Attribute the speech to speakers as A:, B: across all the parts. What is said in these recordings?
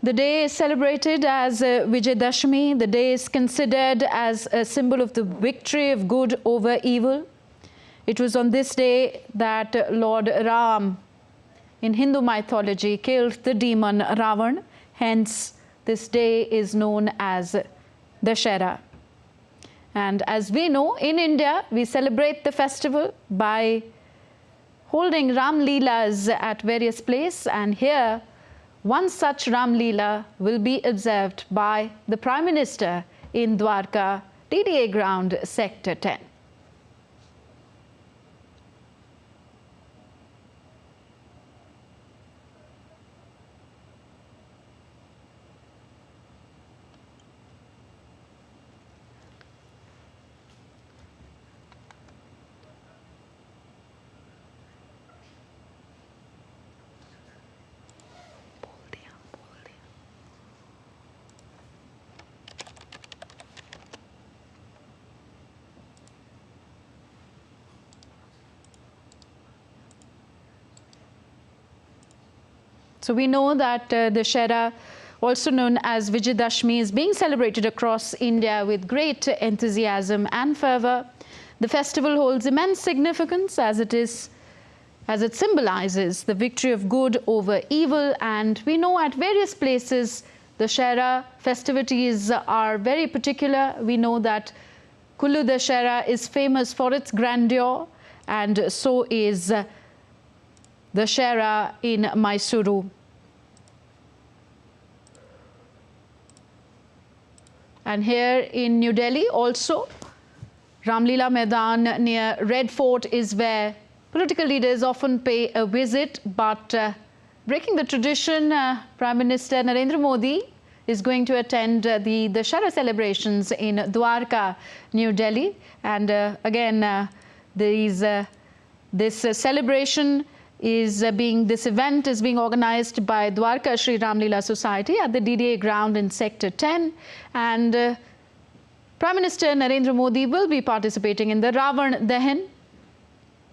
A: The day is celebrated as Vijayadashmi. The day is considered as a symbol of the victory of good over evil. It was on this day that Lord Ram, in Hindu mythology, killed the demon Ravan. Hence, this day is known as Dussehra. And as we know, in India, we celebrate the festival by holding Ram Leelas at various places. And here, one such Ram Leela will be observed by the Prime Minister in Dwarka, DDA ground, Sector 10. So we know that Dussehra, also known as Vijayadashmi, is being celebrated across India with great enthusiasm and fervor. The festival holds immense significance as it symbolizes the victory of good over evil. And we know at various places Dussehra festivities are very particular. We know that Kullu Dussehra is famous for its grandeur, and so is Dussehra in Mysuru. And here in New Delhi also, Ramlila Maidan near Red Fort is where political leaders often pay a visit. But breaking the tradition, Prime Minister Narendra Modi is going to attend the Dussehra celebrations in Dwarka, New Delhi. And again, this celebration this event is being organized by Dwarka Shri Ramlila Society at the DDA ground in Sector 10. And Prime Minister Narendra Modi will be participating in the Ravan Dahan.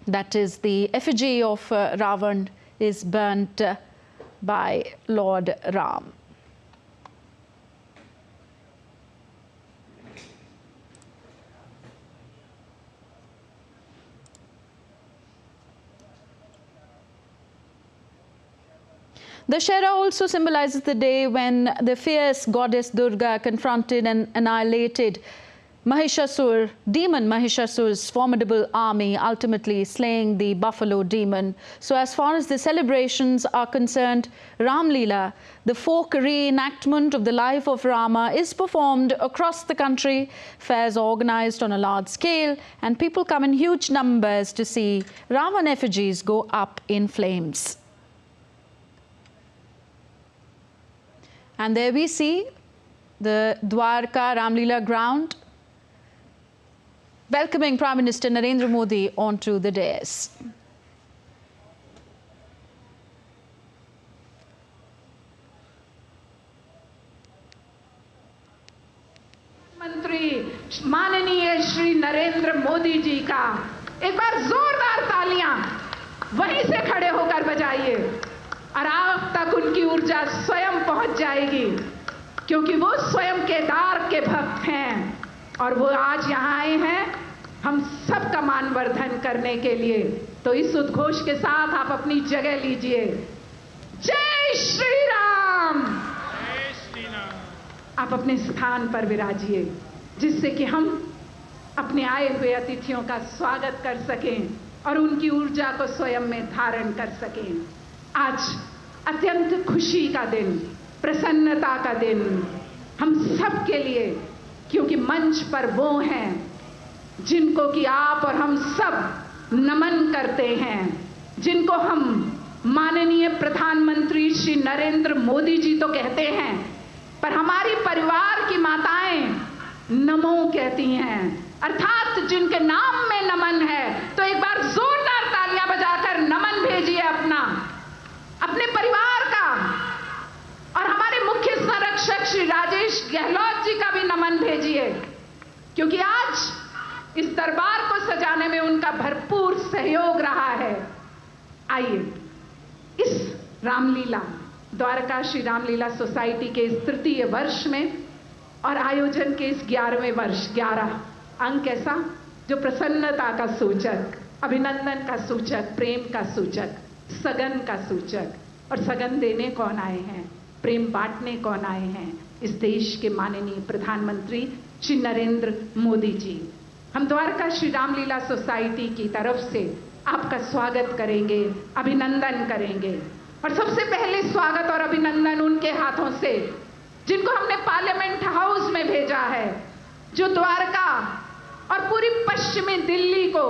A: That is, the effigy of Ravan is burnt by Lord Ram. Dussehra also symbolizes the day when the fierce goddess Durga confronted and annihilated Mahishasur, demon Mahishasur's formidable army, ultimately slaying the buffalo demon. So as far as the celebrations are concerned, Ram Leela, the folk reenactment of the life of Rama, is performed across the country. Fairs are organized on a large scale, and people come in huge numbers to see Ravan effigies go up in flames. And there we see the Dwarka Ramlila ground welcoming Prime Minister Narendra Modi onto the dais.
B: मंत्री माननीय श्री नरेंद्र मोदी जी का एक बार जोरदार तालियां वहीं से खड़े होकर बजाइए और आप तक उनकी ऊर्जा स्वयं पहुंच जाएगी, क्योंकि वो स्वयं केदार के भक्त हैं और वो आज यहाँ आए हैं हम सबका मानवर्धन करने के लिए। तो इस उद्घोष के साथ आप अपनी जगह लीजिए। जय श्री राम।
C: जय श्री राम।
B: आप अपने स्थान पर विराजिए, जिससे कि हम अपने आए हुए अतिथियों का स्वागत कर सकें और उनकी ऊर्जा को स्वयं में धारण कर सकें। आज अत्यंत खुशी का दिन, प्रसन्नता का दिन हम सब के लिए, क्योंकि मंच पर वो हैं जिनको कि आप और हम सब नमन करते हैं, जिनको हम माननीय प्रधानमंत्री श्री नरेंद्र मोदी जी तो कहते हैं, पर हमारी परिवार की माताएं नमो कहती हैं, अर्थात जिनके नाम में नमन है। तो एक बार जोरदार तालियां बजाकर नमन भेजिए अपने परिवार का, और हमारे मुख्य संरक्षक श्री राजेश गहलोत जी का भी नमन भेजिए, क्योंकि आज इस दरबार को सजाने में उनका भरपूर सहयोग रहा है। आइए इस रामलीला द्वारका श्री रामलीला सोसाइटी के इस तृतीय वर्ष में और आयोजन के इस 11वें वर्ष, 11 अंक ऐसा जो प्रसन्नता का सूचक, अभिनंदन का सूचक, प्रेम का सूचक, सगन का सूचक। और सगन देने कौन आए हैं, प्रेम बांटने कौन आए हैं? इस देश के माननीय प्रधानमंत्री श्री नरेंद्र मोदी जी। हम द्वारका श्री रामलीला सोसाइटी की तरफ से आपका स्वागत करेंगे, अभिनंदन करेंगे। और सबसे पहले स्वागत और अभिनंदन उनके हाथों से जिनको हमने पार्लियामेंट हाउस में भेजा है, जो द्वारका और पूरी पश्चिमी दिल्ली को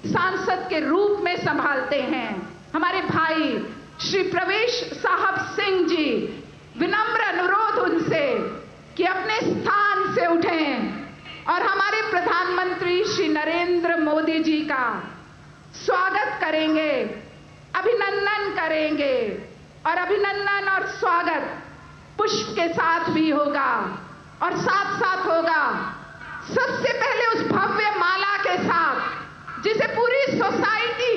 B: सांसद के रूप में संभालते हैं। हमारे भाई श्री प्रवेश साहब सिंह जी, विनम्र अनुरोध उनसे कि अपने स्थान से उठें और हमारे प्रधानमंत्री श्री नरेंद्र मोदी जी का स्वागत करेंगे, अभिनंदन करेंगे। और अभिनंदन और स्वागत पुष्प के साथ भी होगा और साथ साथ होगा सबसे पहले उस भव्य माला के साथ जिसे पूरी सोसाइटी,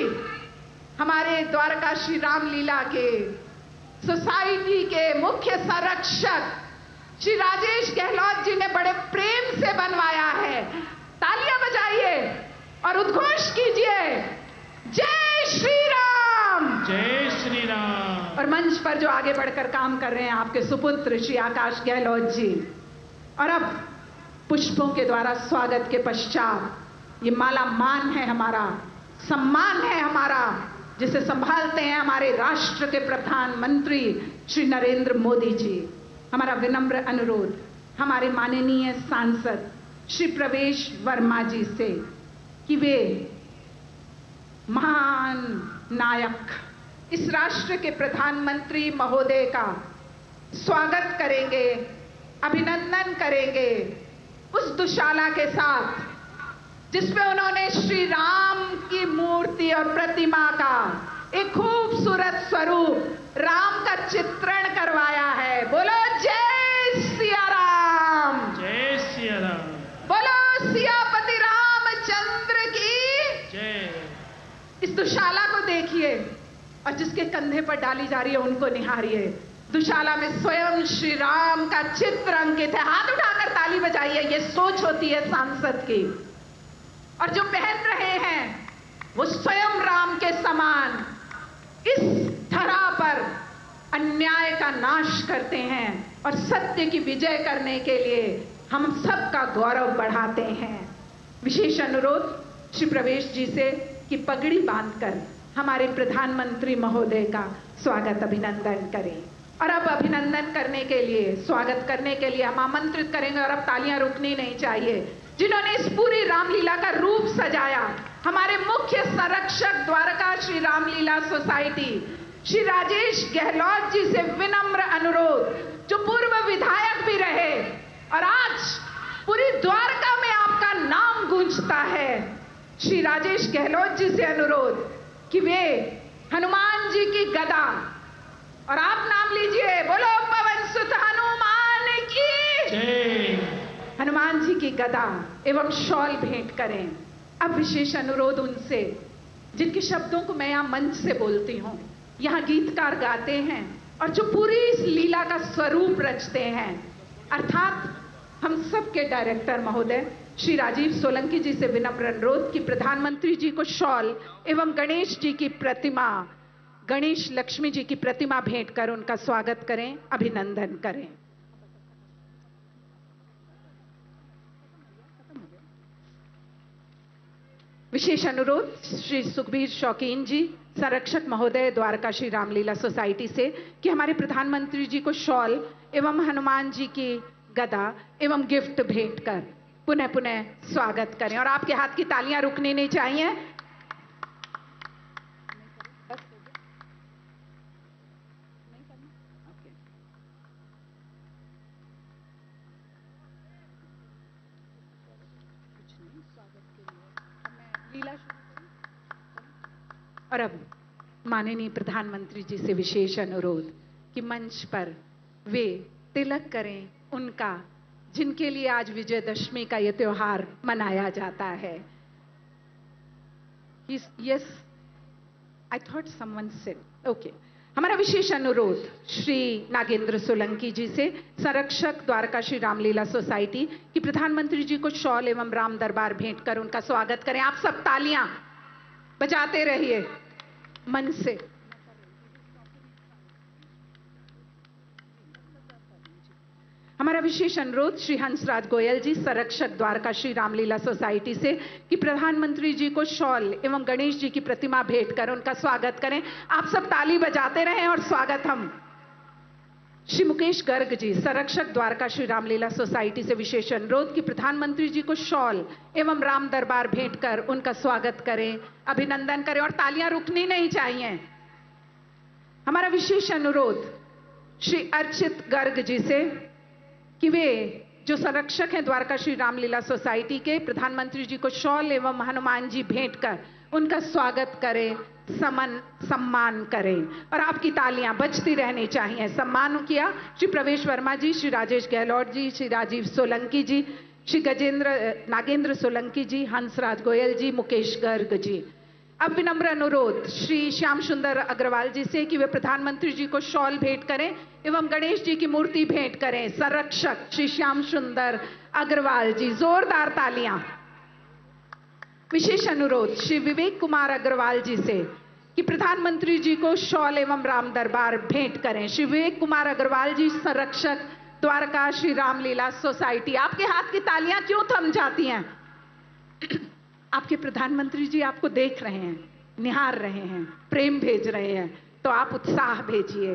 B: हमारे द्वारका श्री रामलीला के सोसाइटी के मुख्य संरक्षक श्री राजेश गहलोत जी ने बड़े प्रेम से बनवाया है। तालियां बजाइए और उद्घोष कीजिए, जय श्री राम,
C: जय श्री राम।
B: और मंच पर जो आगे बढ़कर काम कर रहे हैं आपके सुपुत्र श्री आकाश गहलोत जी। और अब पुष्पों के द्वारा स्वागत के पश्चात ये माला मान है हमारा, सम्मान है हमारा, जिसे संभालते हैं हमारे राष्ट्र के प्रधानमंत्री श्री नरेंद्र मोदी जी। हमारा विनम्र अनुरोध हमारे माननीय सांसद श्री प्रवेश वर्मा जी से कि वे महान नायक, इस राष्ट्र के प्रधानमंत्री महोदय का स्वागत करेंगे, अभिनंदन करेंगे उस दुशाला के साथ जिसमें उन्होंने श्री राम की मूर्ति और प्रतिमा का एक खूबसूरत स्वरूप राम का चित्रण करवाया है। बोलो जय सिया राम,
C: जय सिया राम,
B: बोलो सियापति रामचंद्र की
C: जय।
B: इस दुशाला को देखिए और जिसके कंधे पर डाली जा रही है उनको निहारिए। दुशाला में स्वयं श्री राम का चित्र अंकित है। हाथ उठाकर ताली बजाइए, ये सोच होती है सांसद की। और जो पहन रहे हैं वो स्वयं राम के समान इस धरा पर अन्याय का नाश करते हैं और सत्य की विजय करने के लिए हम सबका गौरव बढ़ाते हैं। विशेष अनुरोध श्री प्रवेश जी से कि पगड़ी बांधकर हमारे प्रधानमंत्री महोदय का स्वागत अभिनंदन करें। और अब अभिनंदन करने के लिए, स्वागत करने के लिए हम आमंत्रित करेंगे, और अब तालियां रुकनी नहीं चाहिए, जिन्होंने इस पूरी रामलीला का रूप सजाया, हमारे मुख्य संरक्षक द्वारका श्री रामलीला सोसाइटी श्री राजेश गहलोत जी से विनम्र अनुरोध, जो पूर्व विधायक भी रहे और आज पूरी द्वारका में आपका नाम गूंजता है। श्री राजेश गहलोत जी से अनुरोध कि वे हनुमान जी की गदा, और आप नाम लीजिए, बोलो पवन सुत हनुमान की
C: जय।
B: हनुमान जी की गदा एवं शॉल भेंट करें। अब विशेष अनुरोध उनसे जिनके शब्दों को मैं यहाँ मंच से बोलती हूँ, यहाँ गीतकार गाते हैं और जो पूरी इस लीला का स्वरूप रचते हैं, अर्थात हम सबके डायरेक्टर महोदय श्री राजीव सोलंकी जी से विनम्र अनुरोध कि प्रधानमंत्री जी को शॉल एवं गणेश जी की प्रतिमा, गणेश लक्ष्मी जी की प्रतिमा भेंट कर उनका स्वागत करें, अभिनंदन करें। विशेष अनुरोध श्री सुखबीर शौकीन जी, संरक्षक महोदय द्वारका श्री रामलीला सोसाइटी से कि हमारे प्रधानमंत्री जी को शॉल एवं हनुमान जी की गदा एवं गिफ्ट भेंट कर पुनः पुनः स्वागत करें। और आपके हाथ की तालियां रुकनी नहीं चाहिए। और अब माननीय प्रधानमंत्री जी से विशेष अनुरोध कि मंच पर वे तिलक करें उनका, जिनके लिए आज विजयदशमी का यह त्योहार मनाया जाता है। Yes, I thought someone said, okay. हमारा विशेष अनुरोध श्री नागेंद्र सोलंकी जी से, संरक्षक द्वारका श्री रामलीला सोसाइटी, कि प्रधानमंत्री जी को शॉल एवं राम दरबार भेंट कर उनका स्वागत करें। आप सब तालियां बजाते रहिए मन से। हमारा विशेष अनुरोध श्री हंसराज गोयल जी, संरक्षक द्वारका श्री रामलीला सोसाइटी से, कि प्रधानमंत्री जी को शॉल एवं गणेश जी की प्रतिमा भेंट कर उनका स्वागत करें। आप सब ताली बजाते रहें और स्वागत हम। श्री मुकेश गर्ग जी, संरक्षक द्वारका श्री रामलीला सोसाइटी से विशेष अनुरोध कि प्रधानमंत्री जी को शॉल एवं राम दरबार भेंट कर उनका स्वागत करें, अभिनंदन करें और तालियां रुकनी नहीं चाहिए। हमारा विशेष अनुरोध श्री अर्चित गर्ग जी से कि वे जो संरक्षक हैं द्वारका श्री रामलीला सोसाइटी के, प्रधानमंत्री जी को शॉल एवं हनुमान जी भेंट कर उनका स्वागत करें, सम्मान करें और आपकी तालियां बजती रहनी चाहिए। सम्मान किया श्री प्रवेश वर्मा जी, श्री राजेश गहलोत जी, श्री राजीव सोलंकी जी, श्री नागेंद्र सोलंकी जी, हंसराज गोयल जी, मुकेश गर्ग जी। अब विनम्र अनुरोध श्री श्याम सुंदर अग्रवाल जी से कि वे प्रधानमंत्री जी को शॉल भेंट करें एवं गणेश जी की मूर्ति भेंट करें। संरक्षक श्री श्याम सुंदर अग्रवाल जी, जोरदार तालियां। विशेष अनुरोध श्री विवेक कुमार अग्रवाल जी से कि प्रधानमंत्री जी को शॉल एवं राम दरबार भेंट करें। श्री विवेक कुमार अग्रवाल जी, संरक्षक द्वारका श्री रामलीला सोसाइटी। आपके हाथ की तालियां क्यों थम जाती हैं? आपके प्रधानमंत्री जी आपको देख रहे हैं, निहार रहे हैं, प्रेम भेज रहे हैं, तो आप उत्साह भेजिए।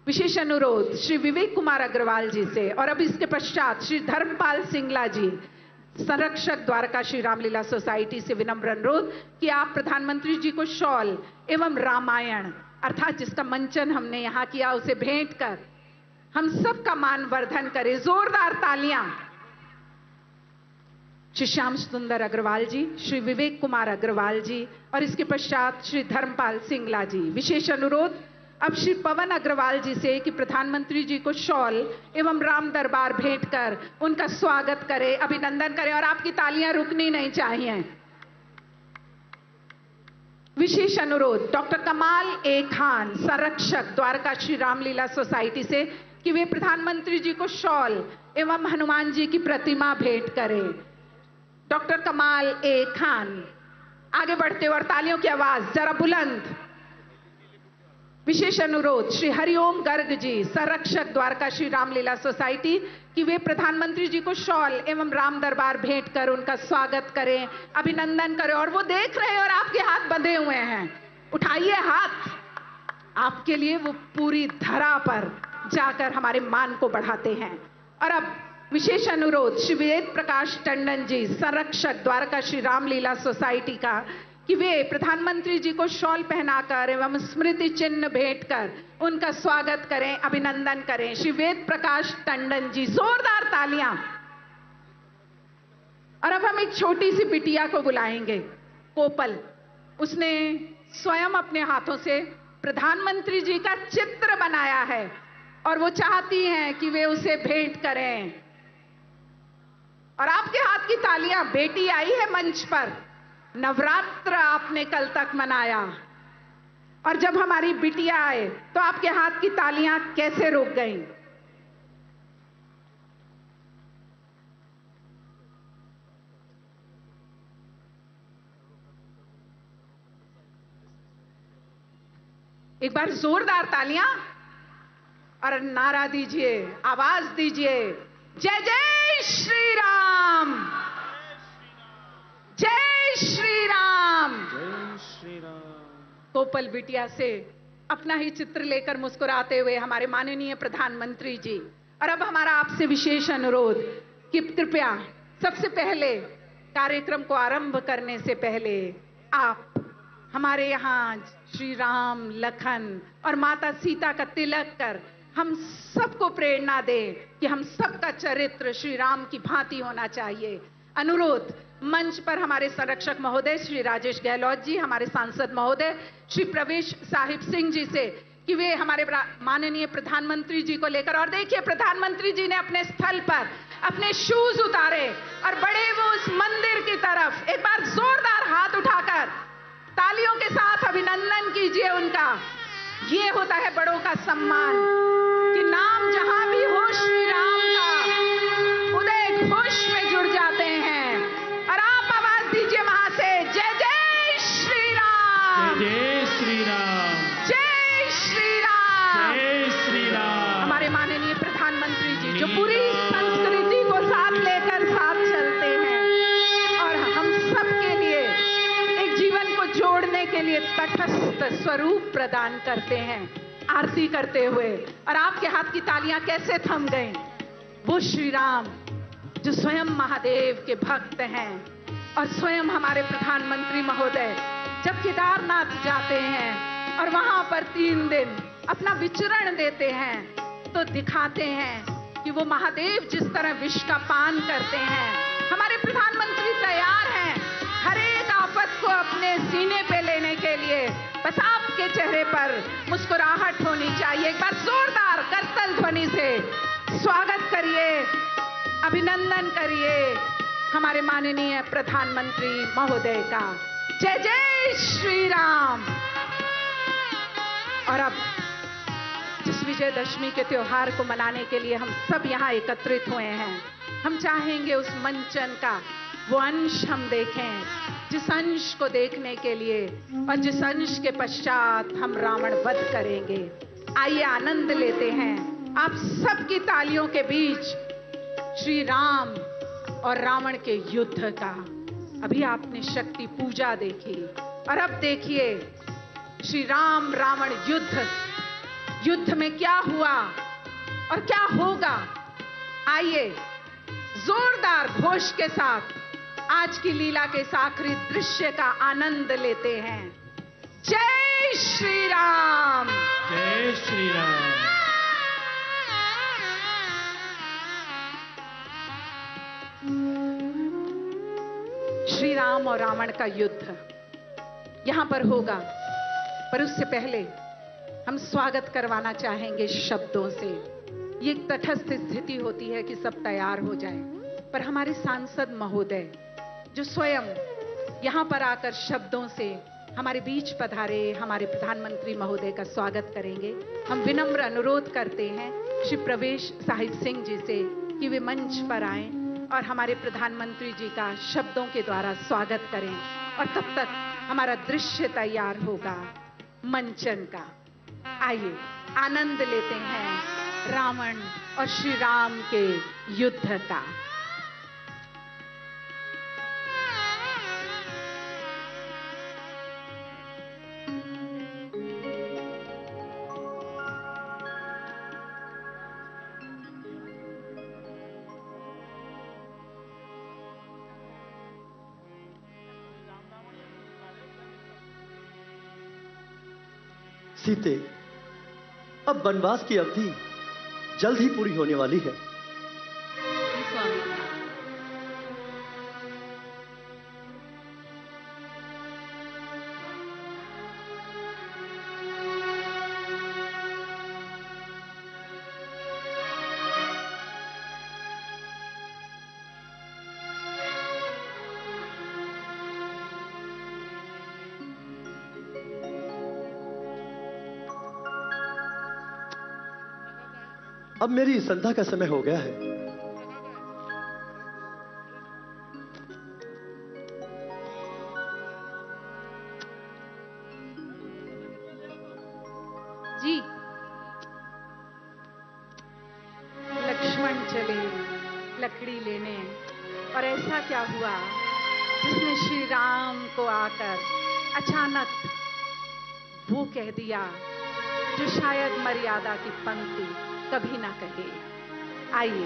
B: विशेष अनुरोध श्री विवेक कुमार अग्रवाल जी से। और अब इसके पश्चात श्री धर्मपाल सिंगला जी, संरक्षक द्वारका श्री रामलीला सोसाइटी से विनम्र अनुरोध कि आप प्रधानमंत्री जी को शॉल एवं रामायण अर्थात जिसका मंचन हमने यहाँ किया उसे भेंट कर हम सबका मान वर्धन करें। जोरदार तालियां। श्री श्याम सुंदर अग्रवाल जी, श्री विवेक कुमार अग्रवाल जी और इसके पश्चात श्री धर्मपाल सिंगला जी। विशेष अनुरोध अब श्री पवन अग्रवाल जी से कि प्रधानमंत्री जी को शॉल एवं राम दरबार भेंट कर उनका स्वागत करें, अभिनंदन करें और आपकी तालियां रुकनी नहीं चाहिए। विशेष अनुरोध डॉक्टर कमाल ए खान, संरक्षक द्वारका श्री रामलीला सोसाइटी से कि वे प्रधानमंत्री जी को शॉल एवं हनुमान जी की प्रतिमा भेंट करें। डॉक्टर कमाल ए खान, आगे बढ़ते हुए और तालियों की आवाज जरा बुलंद। विशेष अनुरोध श्री हरिओम गर्ग जी, संरक्षक द्वारका श्री रामलीला सोसाइटी कि वे प्रधानमंत्री जी को शॉल एवं राम दरबार भेंट कर उनका स्वागत करें, अभिनंदन करें और वो देख रहे हैं और आपके हाथ बंधे हुए हैं। उठाइए हाथ, आपके लिए वो पूरी धरा पर जाकर हमारे मान को बढ़ाते हैं। और अब विशेष अनुरोध श्री वेद प्रकाश टंडन जी, संरक्षक द्वारका श्री रामलीला सोसाइटी का कि वे प्रधानमंत्री जी को शॉल पहनाकर एवं स्मृति चिन्ह भेंट कर उनका स्वागत करें, अभिनंदन करें। श्री वेद प्रकाश टंडन जी, जोरदार तालियां। और अब हम एक छोटी सी बिटिया को बुलाएंगे, कोपल। उसने स्वयं अपने हाथों से प्रधानमंत्री जी का चित्र बनाया है और वो चाहती हैं कि वे उसे भेंट करें। और आपके हाथ की तालियां। बेटी आई है मंच पर, नवरात्र आपने कल तक मनाया और जब हमारी बिटिया आए तो आपके हाथ की तालियां कैसे रुक गईं? एक बार जोरदार तालियां और नारा दीजिए, आवाज दीजिए, जय जय श्री राम, जय श्री राम।
C: जय श्री राम।
B: कोपल बिटिया से अपना ही चित्र लेकर मुस्कुराते हुए हमारे माननीय प्रधानमंत्री जी। और अब हमारा आपसे विशेष अनुरोध कि कृपया सबसे पहले कार्यक्रम को आरंभ करने से पहले आप हमारे यहाँ श्री राम, लखन और माता सीता का तिलक कर हम सबको प्रेरणा दें कि हम सबका चरित्र श्री राम की भांति होना चाहिए। अनुरोध मंच पर हमारे संरक्षक महोदय श्री राजेश गहलोत जी, हमारे सांसद महोदय श्री प्रवेश साहिब सिंह जी से कि वे हमारे माननीय प्रधानमंत्री जी को लेकर, और देखिए प्रधानमंत्री जी ने अपने स्थल पर अपने शूज उतारे और बड़े वो उस मंदिर की तरफ। एक बार जोरदार हाथ उठाकर तालियों के साथ अभिनंदन कीजिए उनका। ये होता है बड़ों का सम्मान कि नाम जहां भी हो श्री राम का, उदय घोष में जुड़ जाते हैं। और आप आवाज दीजिए वहां से, जय जय श्री राम,
C: जय श्री राम,
B: जय श्री राम,
C: जय श्री राम।
B: हमारे माननीय प्रधानमंत्री जी जो पूरी संस्कृति को साथ लेकर साथ चलते हैं और हम सबके लिए एक जीवन को जोड़ने के लिए तटस्थ स्वरूप प्रदान करते हैं आरती करते हुए। और आपके हाथ की तालियां कैसे थम गई। वो श्री राम जो स्वयं महादेव के भक्त हैं और स्वयं हमारे प्रधानमंत्री महोदय जब केदारनाथ जाते हैं और वहां पर 3 दिन अपना विचरण देते हैं तो दिखाते हैं कि वो महादेव जिस तरह विष का पान करते हैं, हमारे प्रधानमंत्री तैयार हैं हर एक आफत को अपने सीने पे लेने के लिए। बस आपके चेहरे पर मुस्कुराहट होनी चाहिए। एक बार जोरदार करतल ध्वनि से स्वागत करिए, अभिनंदन करिए हमारे माननीय प्रधानमंत्री महोदय का। जय जय श्री राम। और अब जिस विजयदशमी के त्योहार को मनाने के लिए हम सब यहाँ एकत्रित हुए हैं, हम चाहेंगे उस मंचन का वो अंश हम देखें जिस अंश को देखने के लिए और जिस अंश के पश्चात हम रावण वध करेंगे। आइए आनंद लेते हैं आप सबकी तालियों के बीच श्री राम और रावण के युद्ध का। अभी आपने शक्ति पूजा देखी और अब देखिए श्री राम रावण युद्ध। युद्ध में क्या हुआ और क्या होगा, आइए जोरदार घोष के साथ आज की लीला के इस आखिरी दृश्य का आनंद लेते हैं। जय श्री राम,
C: जय श्री राम।
B: श्री राम और रावण का युद्ध यहां पर होगा, पर उससे पहले हम स्वागत करवाना चाहेंगे शब्दों से। ये एक तटस्थ स्थिति होती है कि सब तैयार हो जाए, पर हमारे सांसद महोदय जो स्वयं यहां पर आकर शब्दों से हमारे बीच पधारे हमारे प्रधानमंत्री महोदय का स्वागत करेंगे। हम विनम्र अनुरोध करते हैं श्री प्रवेश साहिब सिंह जी से कि वे मंच पर आएं और हमारे प्रधानमंत्री जी का शब्दों के द्वारा स्वागत करें। और तब तक हमारा दृश्य तैयार होगा मंचन का। आइए आनंद लेते हैं रावण और श्री राम के युद्ध का।
D: सीते, अब वनवास की अवधि जल्द ही पूरी होने वाली है। अब मेरी संध्या का समय हो गया है।
B: जी, लक्ष्मण चले लकड़ी लेने, और ऐसा क्या हुआ जिसने श्री राम को आकर अचानक वो कह दिया जो शायद मर्यादा की पंक्ति कभी ना कहे। आइए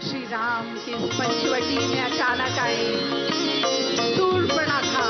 B: श्री राम की इस पंचवटी में अचानक आए शूर्पणखा।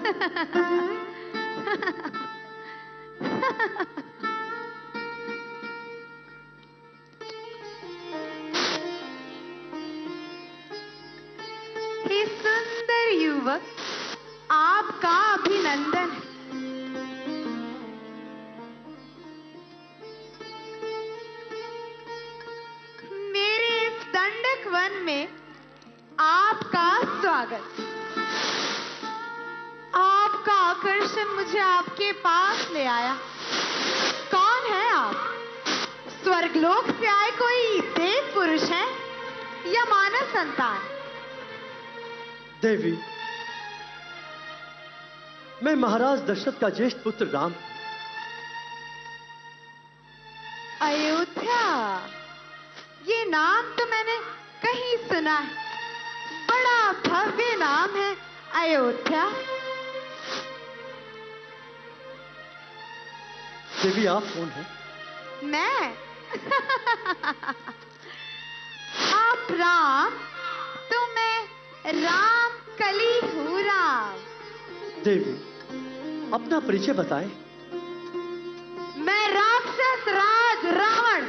E: हे सुंदर युवक, आपका अभिनंदन। मेरे इस दंडक वन में आपका स्वागत। आपका आकर्षण मुझे आपके पास ले आया। कौन है आप? स्वर्गलोक से आए कोई देव पुरुष है या मानव संतान?
D: देवी, मैं महाराज दशरथ का ज्येष्ठ पुत्र राम।
E: अयोध्या, ये नाम तो मैंने कहीं सुना है। बड़ा भव्य नाम है अयोध्या।
D: देवी, आप कौन हैं?
E: मैं आप राम, तो मैं राम कली हूँ। राम।
D: देवी, अपना परिचय बताएं।
E: मैं राक्षस राज रावण,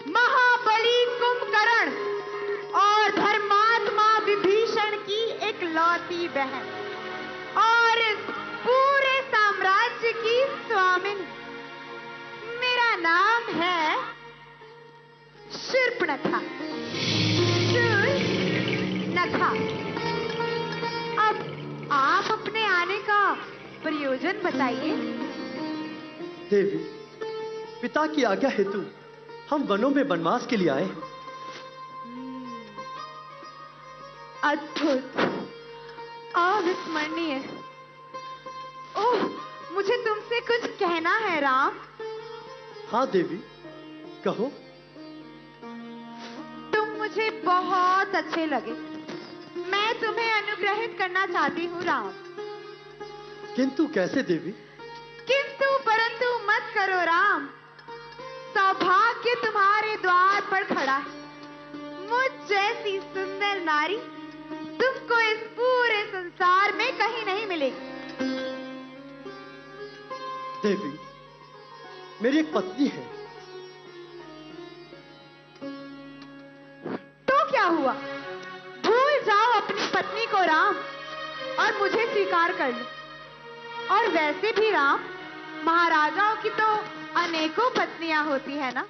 E: महाबली कुंभकर्ण और धर्मात्मा विभीषण की एक लौती बहन और इस पूरे साम्राज्य की स्वामिनी। मेरा नाम है शूर्पणखा। शूर्पणखा। अब आप अपने आने का प्रयोजन बताइए।
D: देवी, पिता की आज्ञा हेतु हम वनों में वनवास के लिए आए हैं।
E: अद्भुत, अविस्मरणीय। ओह, मुझे तुमसे कुछ कहना है राम।
D: हाँ देवी, कहो।
E: तुम मुझे बहुत अच्छे लगे। मैं तुम्हें अनुग्रहित करना चाहती हूँ राम।
D: किंतु कैसे देवी?
E: किंतु परंतु मत करो राम। सौभाग्य तुम्हारे द्वार पर खड़ा है। मुझ जैसी सुंदर नारी तुमको इस पूरे संसार में कहीं नहीं मिलेगी।
D: देवी, मेरी एक पत्नी है।
E: तो क्या हुआ? भूल जाओ अपनी पत्नी को राम और मुझे स्वीकार कर लो। और वैसे भी राम, महाराजाओं की तो अनेकों पत्नियां होती है ना।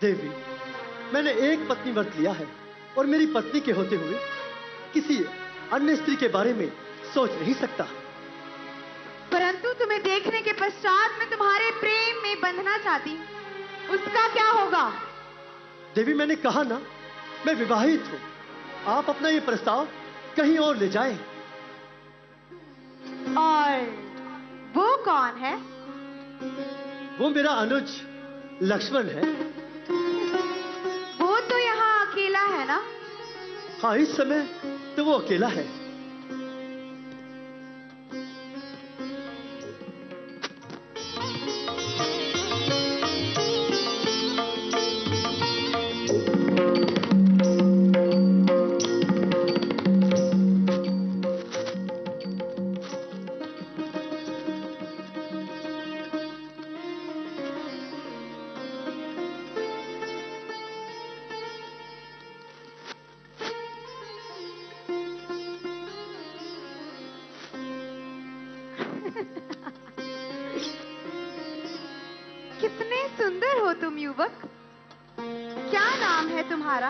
D: देवी, मैंने एक पत्नी व्रत लिया है और मेरी पत्नी के होते हुए किसी अन्य स्त्री के बारे में सोच नहीं सकता।
E: परंतु तुम्हें देखने के पश्चात मैं तुम्हारे प्रेम में बंधना चाहती हूँ। उसका क्या होगा?
D: देवी, मैंने कहा ना, मैं विवाहित हूँ। आप अपना ये प्रस्ताव कहीं और ले जाएं।
E: और वो कौन है?
D: वो मेरा अनुज लक्ष्मण है।
E: वो तो यहाँ अकेला है ना।
D: हाँ, इस समय तो वो अकेला है।
E: कितने सुंदर हो तुम युवक। क्या नाम है तुम्हारा?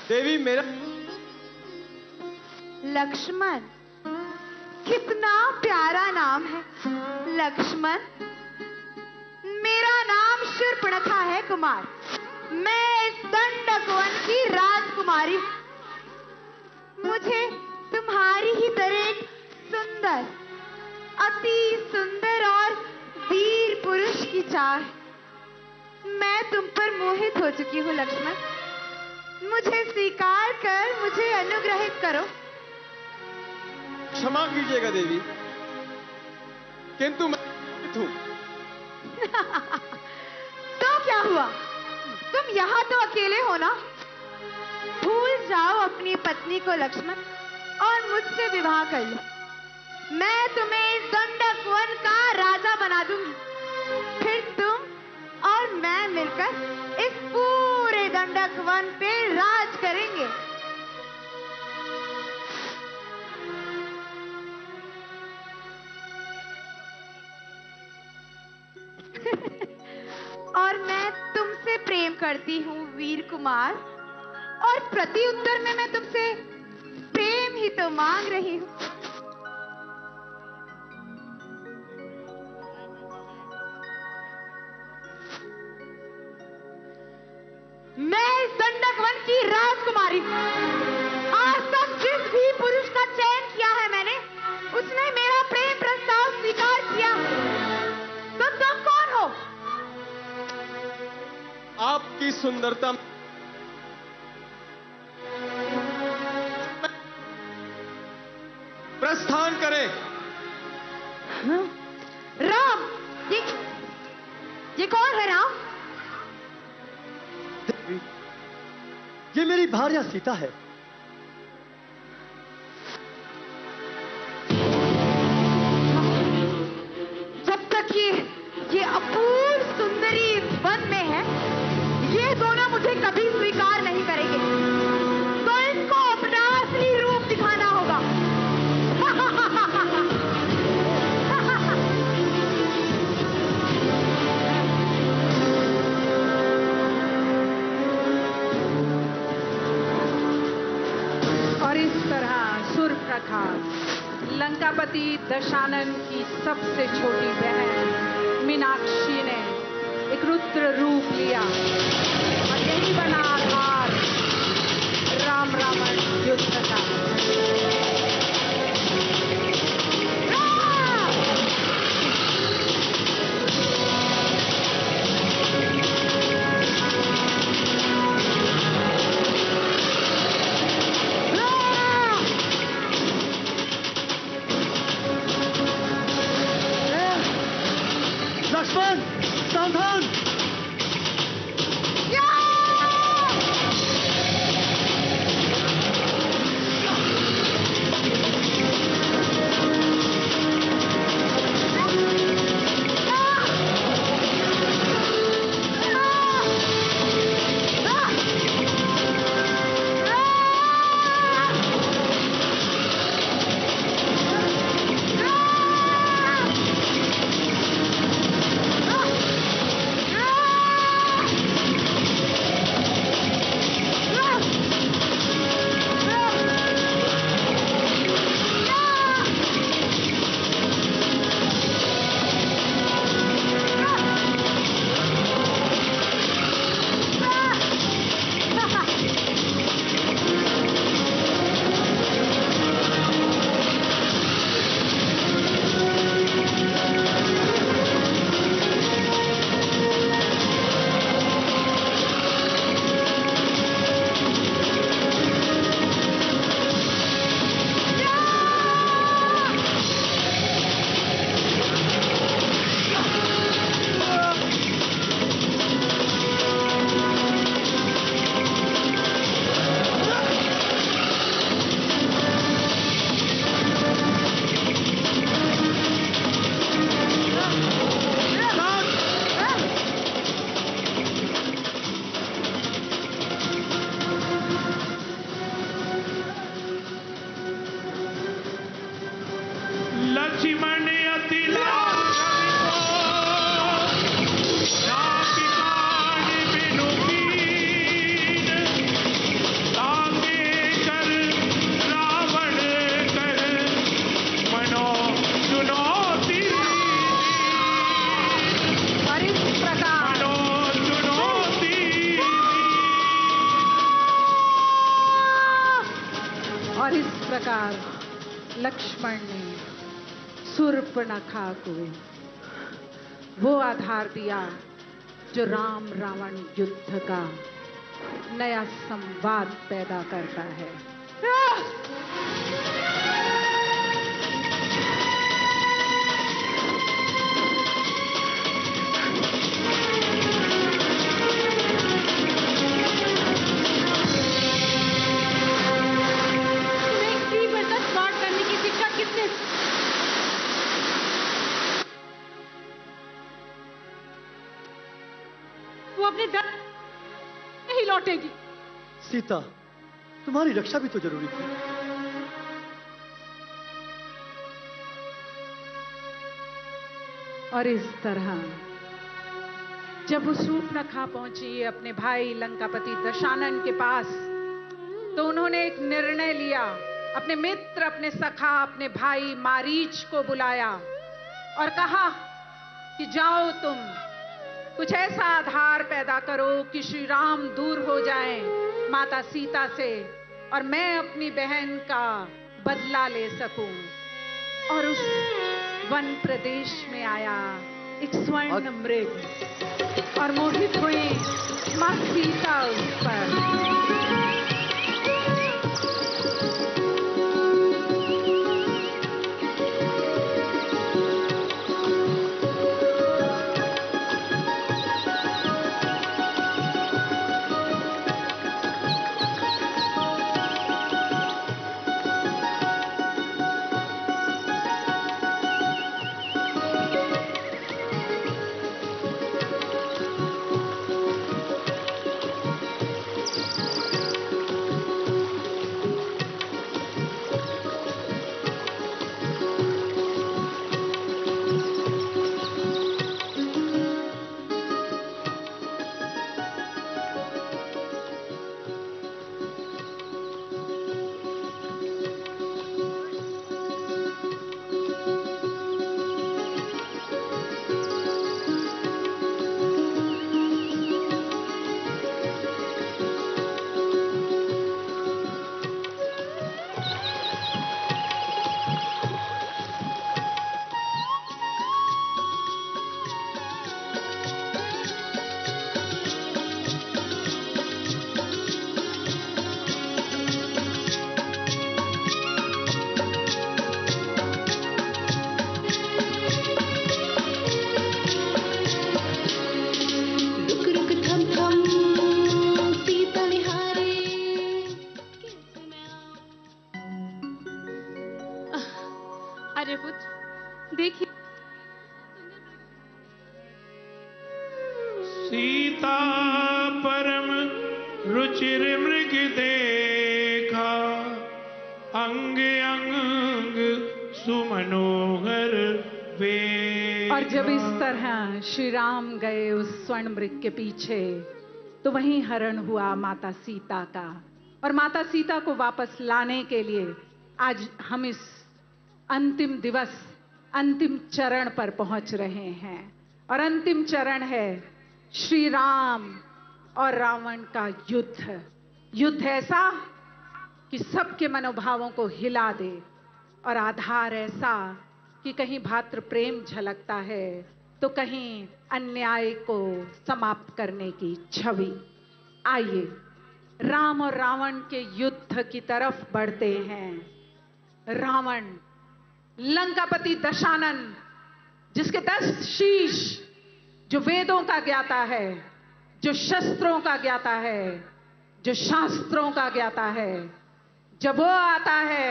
C: देवी, मेरा
E: लक्ष्मण। कितना प्यारा नाम है लक्ष्मण। मेरा नाम शूर्पणखा है कुमार। मैं इस दंडक वन की राजकुमारी हूं। मुझे तुम्हारी ही तरह एक सुंदर, अति सुंदर और वीर पुरुष की चाह। मैं तुम पर मोहित हो चुकी हूँ लक्ष्मण। मुझे स्वीकार कर, मुझे अनुग्रहित करो।
C: क्षमा कीजिएगा देवी, किंतु मैं विवाहित हूं।
E: तो क्या हुआ? तुम यहाँ तो अकेले हो ना। भूल जाओ अपनी पत्नी को लक्ष्मण। और मुझसे विवाह कर लो। मैं तुम्हें इस दंडक वन का राजा बना दूंगी। फिर तुम और मैं मिलकर इस पूरे दंडक वन पे राज करेंगे। और मैं तुमसे प्रेम करती हूँ वीर कुमार, और प्रति उत्तर में मैं तुमसे प्रेम ही तो मांग रही हूँ। मैं इस दंडक वन की राजकुमारी हूँ। आज तक जिस भी पुरुष का चयन किया है मैंने, उसने मेरा प्रेम प्रस्ताव स्वीकार किया। तो तुम कौन हो?
C: आपकी सुंदरता प्रस्थान करें।
E: राम, ये कौन है राम?
D: देवी, ये मेरी भार्या सीता है।
E: जब तक ये अपूर्व सुंदरी वन में है, ये दोनों मुझे कभी स्वीकार नहीं करेंगे। तो इनको अपना असली रूप दिखाना होगा।
B: और इस तरह सुर्पणखा लंकापति दशानन की सबसे छोटी बहन मीनाक्षी ने एक रुद्र रूप लिया, और यही बना आधार राम रावण युद्ध का।
D: लक्ष्मण, सावधान!
B: प्रकार लक्ष्मण ने सुर्पणखा को वो आधार दिया जो राम रावण युद्ध का नया संवाद पैदा करता है।
E: मैं
B: अपने दर नहीं लौटेगी।
D: सीता, तुम्हारी रक्षा भी तो जरूरी थी।
B: और इस तरह जब वो शूर्पणखा पहुंची अपने भाई लंकापति दशानन के पास, तो उन्होंने एक निर्णय लिया। अपने मित्र, अपने सखा, अपने भाई मारीच को बुलाया और कहा कि जाओ, तुम कुछ ऐसा आधार पैदा करो कि श्री राम दूर हो जाएं माता सीता से और मैं अपनी बहन का बदला ले सकूं। और उस वन प्रदेश में आया एक स्वर्ण मृग और मोहित हुए मां सीता उस पर। आर्यपुत्र, देखिए
F: सीता परम रुचिर मृग देखा, अंग अंग सुमनोहर वे।
B: और जब इस तरह श्री राम गए उस स्वर्ण मृग के पीछे, तो वहीं हरण हुआ माता सीता का। और माता सीता को वापस लाने के लिए आज हम इस अंतिम दिवस, अंतिम चरण पर पहुंच रहे हैं। और अंतिम चरण है श्री राम और रावण का युद्ध। युद्ध ऐसा कि सबके मनोभावों को हिला दे, और आधार ऐसा कि कहीं भातृ प्रेम झलकता है तो कहीं अन्याय को समाप्त करने की छवि। आइए राम और रावण के युद्ध की तरफ बढ़ते हैं। रावण लंकापति दशानन, जिसके 10 शीश, जो वेदों का ज्ञाता है, जो शस्त्रों का ज्ञाता है, जो शास्त्रों का ज्ञाता है, जब वो आता है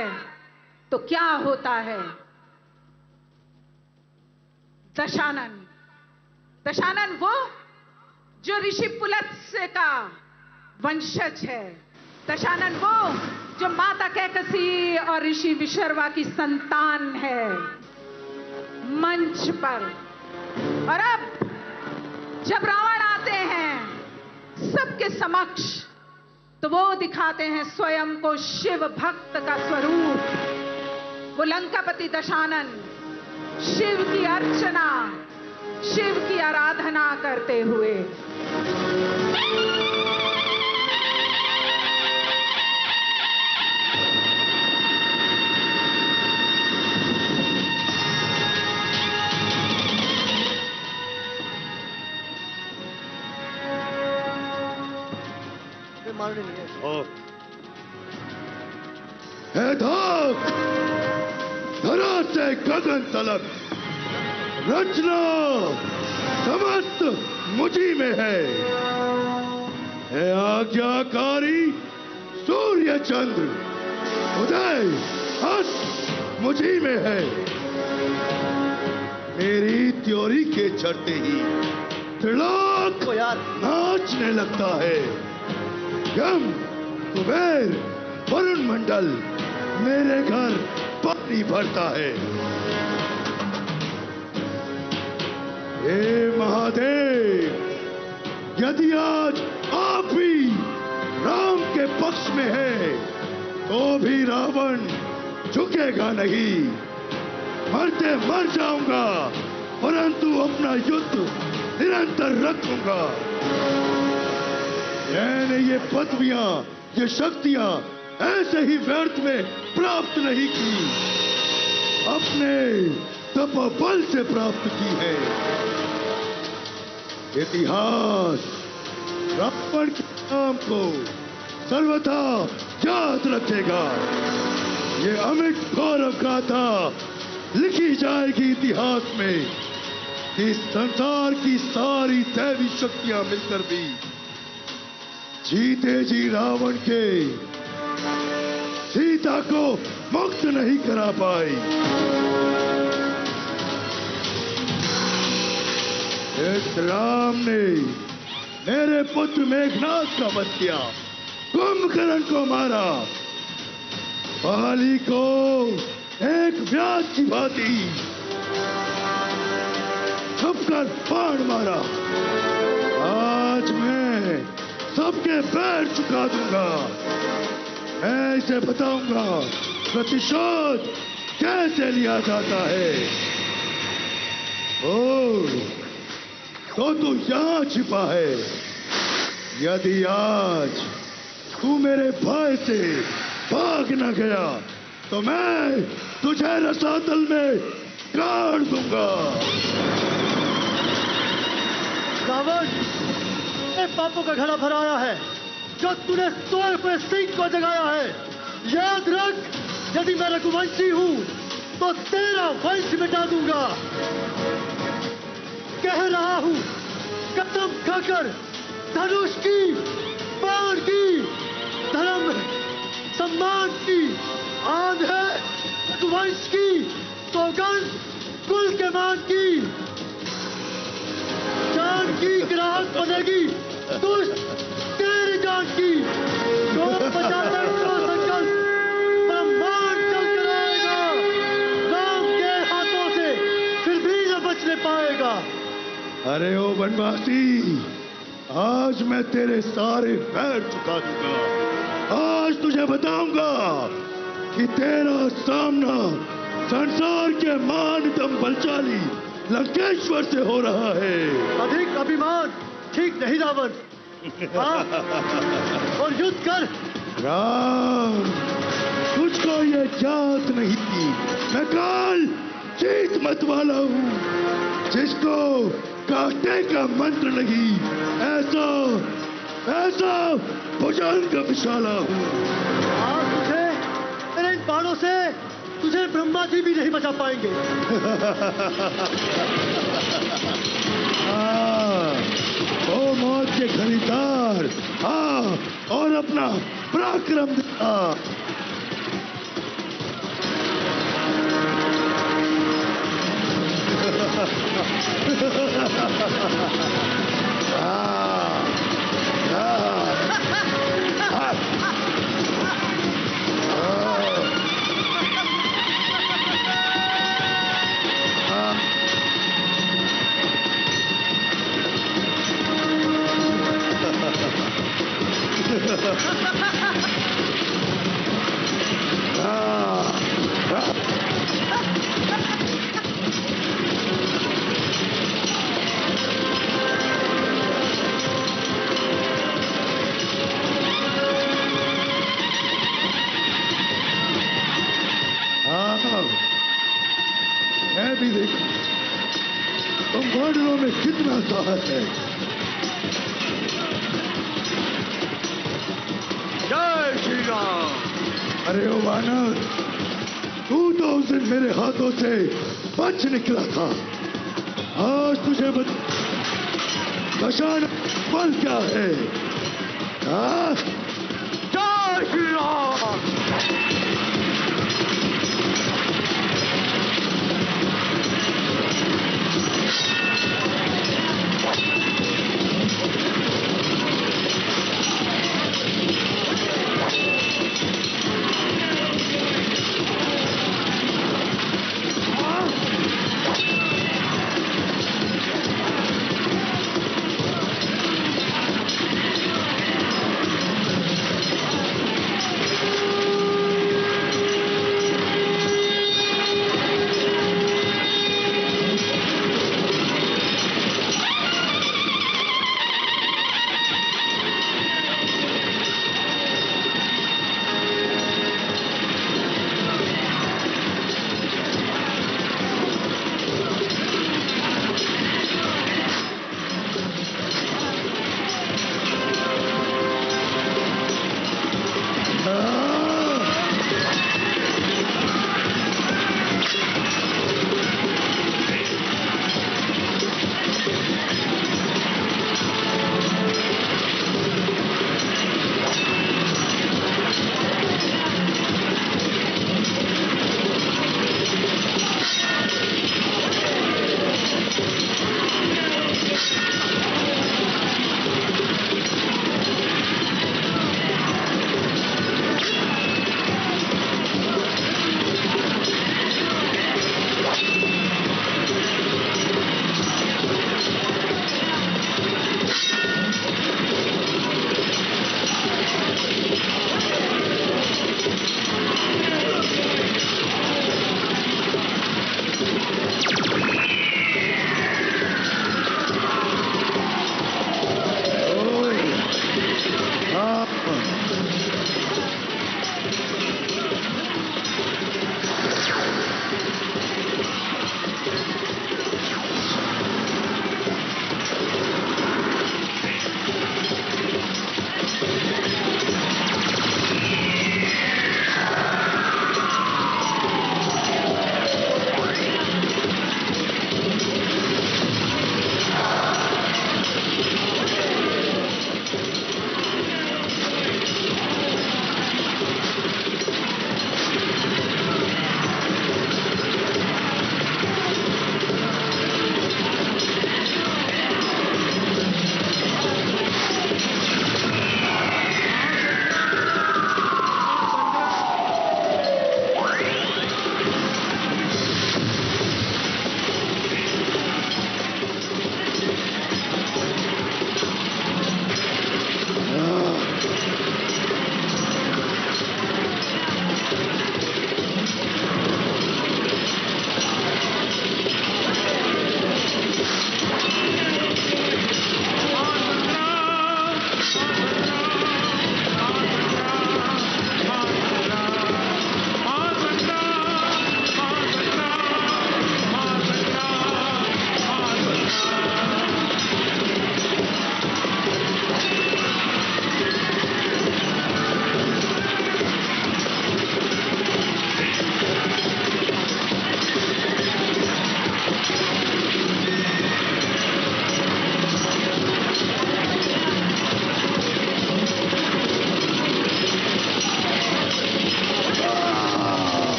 B: तो क्या होता है? दशानन, दशानन वो जो ऋषि पुलत्स्य का वंशज है। दशानन वो जो माता कैकसी और ऋषि विशर्वा की संतान है। मंच पर और अब जब रावण आते हैं सबके समक्ष, तो वो दिखाते हैं स्वयं को शिव भक्त का स्वरूप। वो लंकापति दशानन शिव की अर्चना, शिव की आराधना करते हुए।
D: मारने नहीं है।
G: हे धाक, धरा से गगन तलक रचना समस्त मुझी में है। हे आज्ञाकारी सूर्य चंद्र, उदय अस्त मुझी में है। मेरी त्योरी के चढ़ते ही त्रिलोक
D: ओ यार,
G: नाचने लगता है। यम, कुबेर, वरुण मंडल मेरे घर पानी भरता है। हे महादेव, यदि आज आप भी राम के पक्ष में है तो भी रावण झुकेगा नहीं। मरते मर जाऊंगा परंतु अपना युद्ध निरंतर रखूंगा। मैंने ये पदवियां, ये शक्तियां ऐसे ही व्यर्थ में प्राप्त नहीं की, अपने तपोबल से प्राप्त की है। इतिहास रावण के नाम को सर्वथा याद रखेगा। ये अमिट गौरव गाथा लिखी जाएगी इतिहास में कि संसार की सारी दैवी शक्तियां मिलकर भी जीते जी रावण के सीता को मुक्त नहीं करा पाई। इस राम ने मेरे पुत्र मेघनाथ का वध किया, कुंभकर्ण को मारा, बाली को एक व्याध की भांति छुपकर बाण मारा। आज मैं सबके पैर झुका दूंगा। मैं इसे बताऊंगा प्रतिशोध कैसे लिया जाता है। ओ, तो तू यहाँ छिपा है। यदि आज तू मेरे भय से भाग न गया तो मैं तुझे रसातल में गाड़ दूंगा।
D: रावण, ये पापों का घड़ा भराया है जो तूने सोए हुए सिंह को जगाया है। याद रख, यदि मैं रघुवंशी हूँ तो तेरा वंश मिटा दूंगा। कह रहा हूँ, कसम खाकर, धनुष की, बाण की, धर्म सम्मान की, आन है रघुवंश की, सौगंध कुल के मान की। जान की ग्राहक बनेगी दुष्ट तेरी जान की। जो बचाता तो संकल्प ब्रह्मांड चल कर आएगा। राम के हाथों से फिर भी न बचने पाएगा।
G: अरे ओ वनवासी, आज मैं तेरे सारे पैर झुका दूंगा। आज तुझे बताऊंगा कि तेरा सामना संसार के मानतम बलशाली लंकेश्वर से हो रहा है।
D: अधिक अभिमान ठीक नहीं रावण। हाँ, और युद्ध कर।
G: राम, तुझको ये याद नहीं थी, मैं काल जीत मत वाला हूँ, जिसको काटे का मंत्र नहीं, ऐसा ऐसा भुजंग विशाला हूँ।
D: आज तुझे मेरे इन बाणों से तुझे ब्रह्मा जी भी नहीं बचा पाएंगे।
G: ओ मौत के खरीदार, और अपना पराक्रम दिखा। मैं भी देखूं तुम बॉर्डरों में कितना साहस है।
C: जय श्री राम।
G: अरे ओ वानर, तू तो उस दिन मेरे हाथों से बच निकला था। आज तुझे बचाना फल क्या है?
C: जय श्री राम।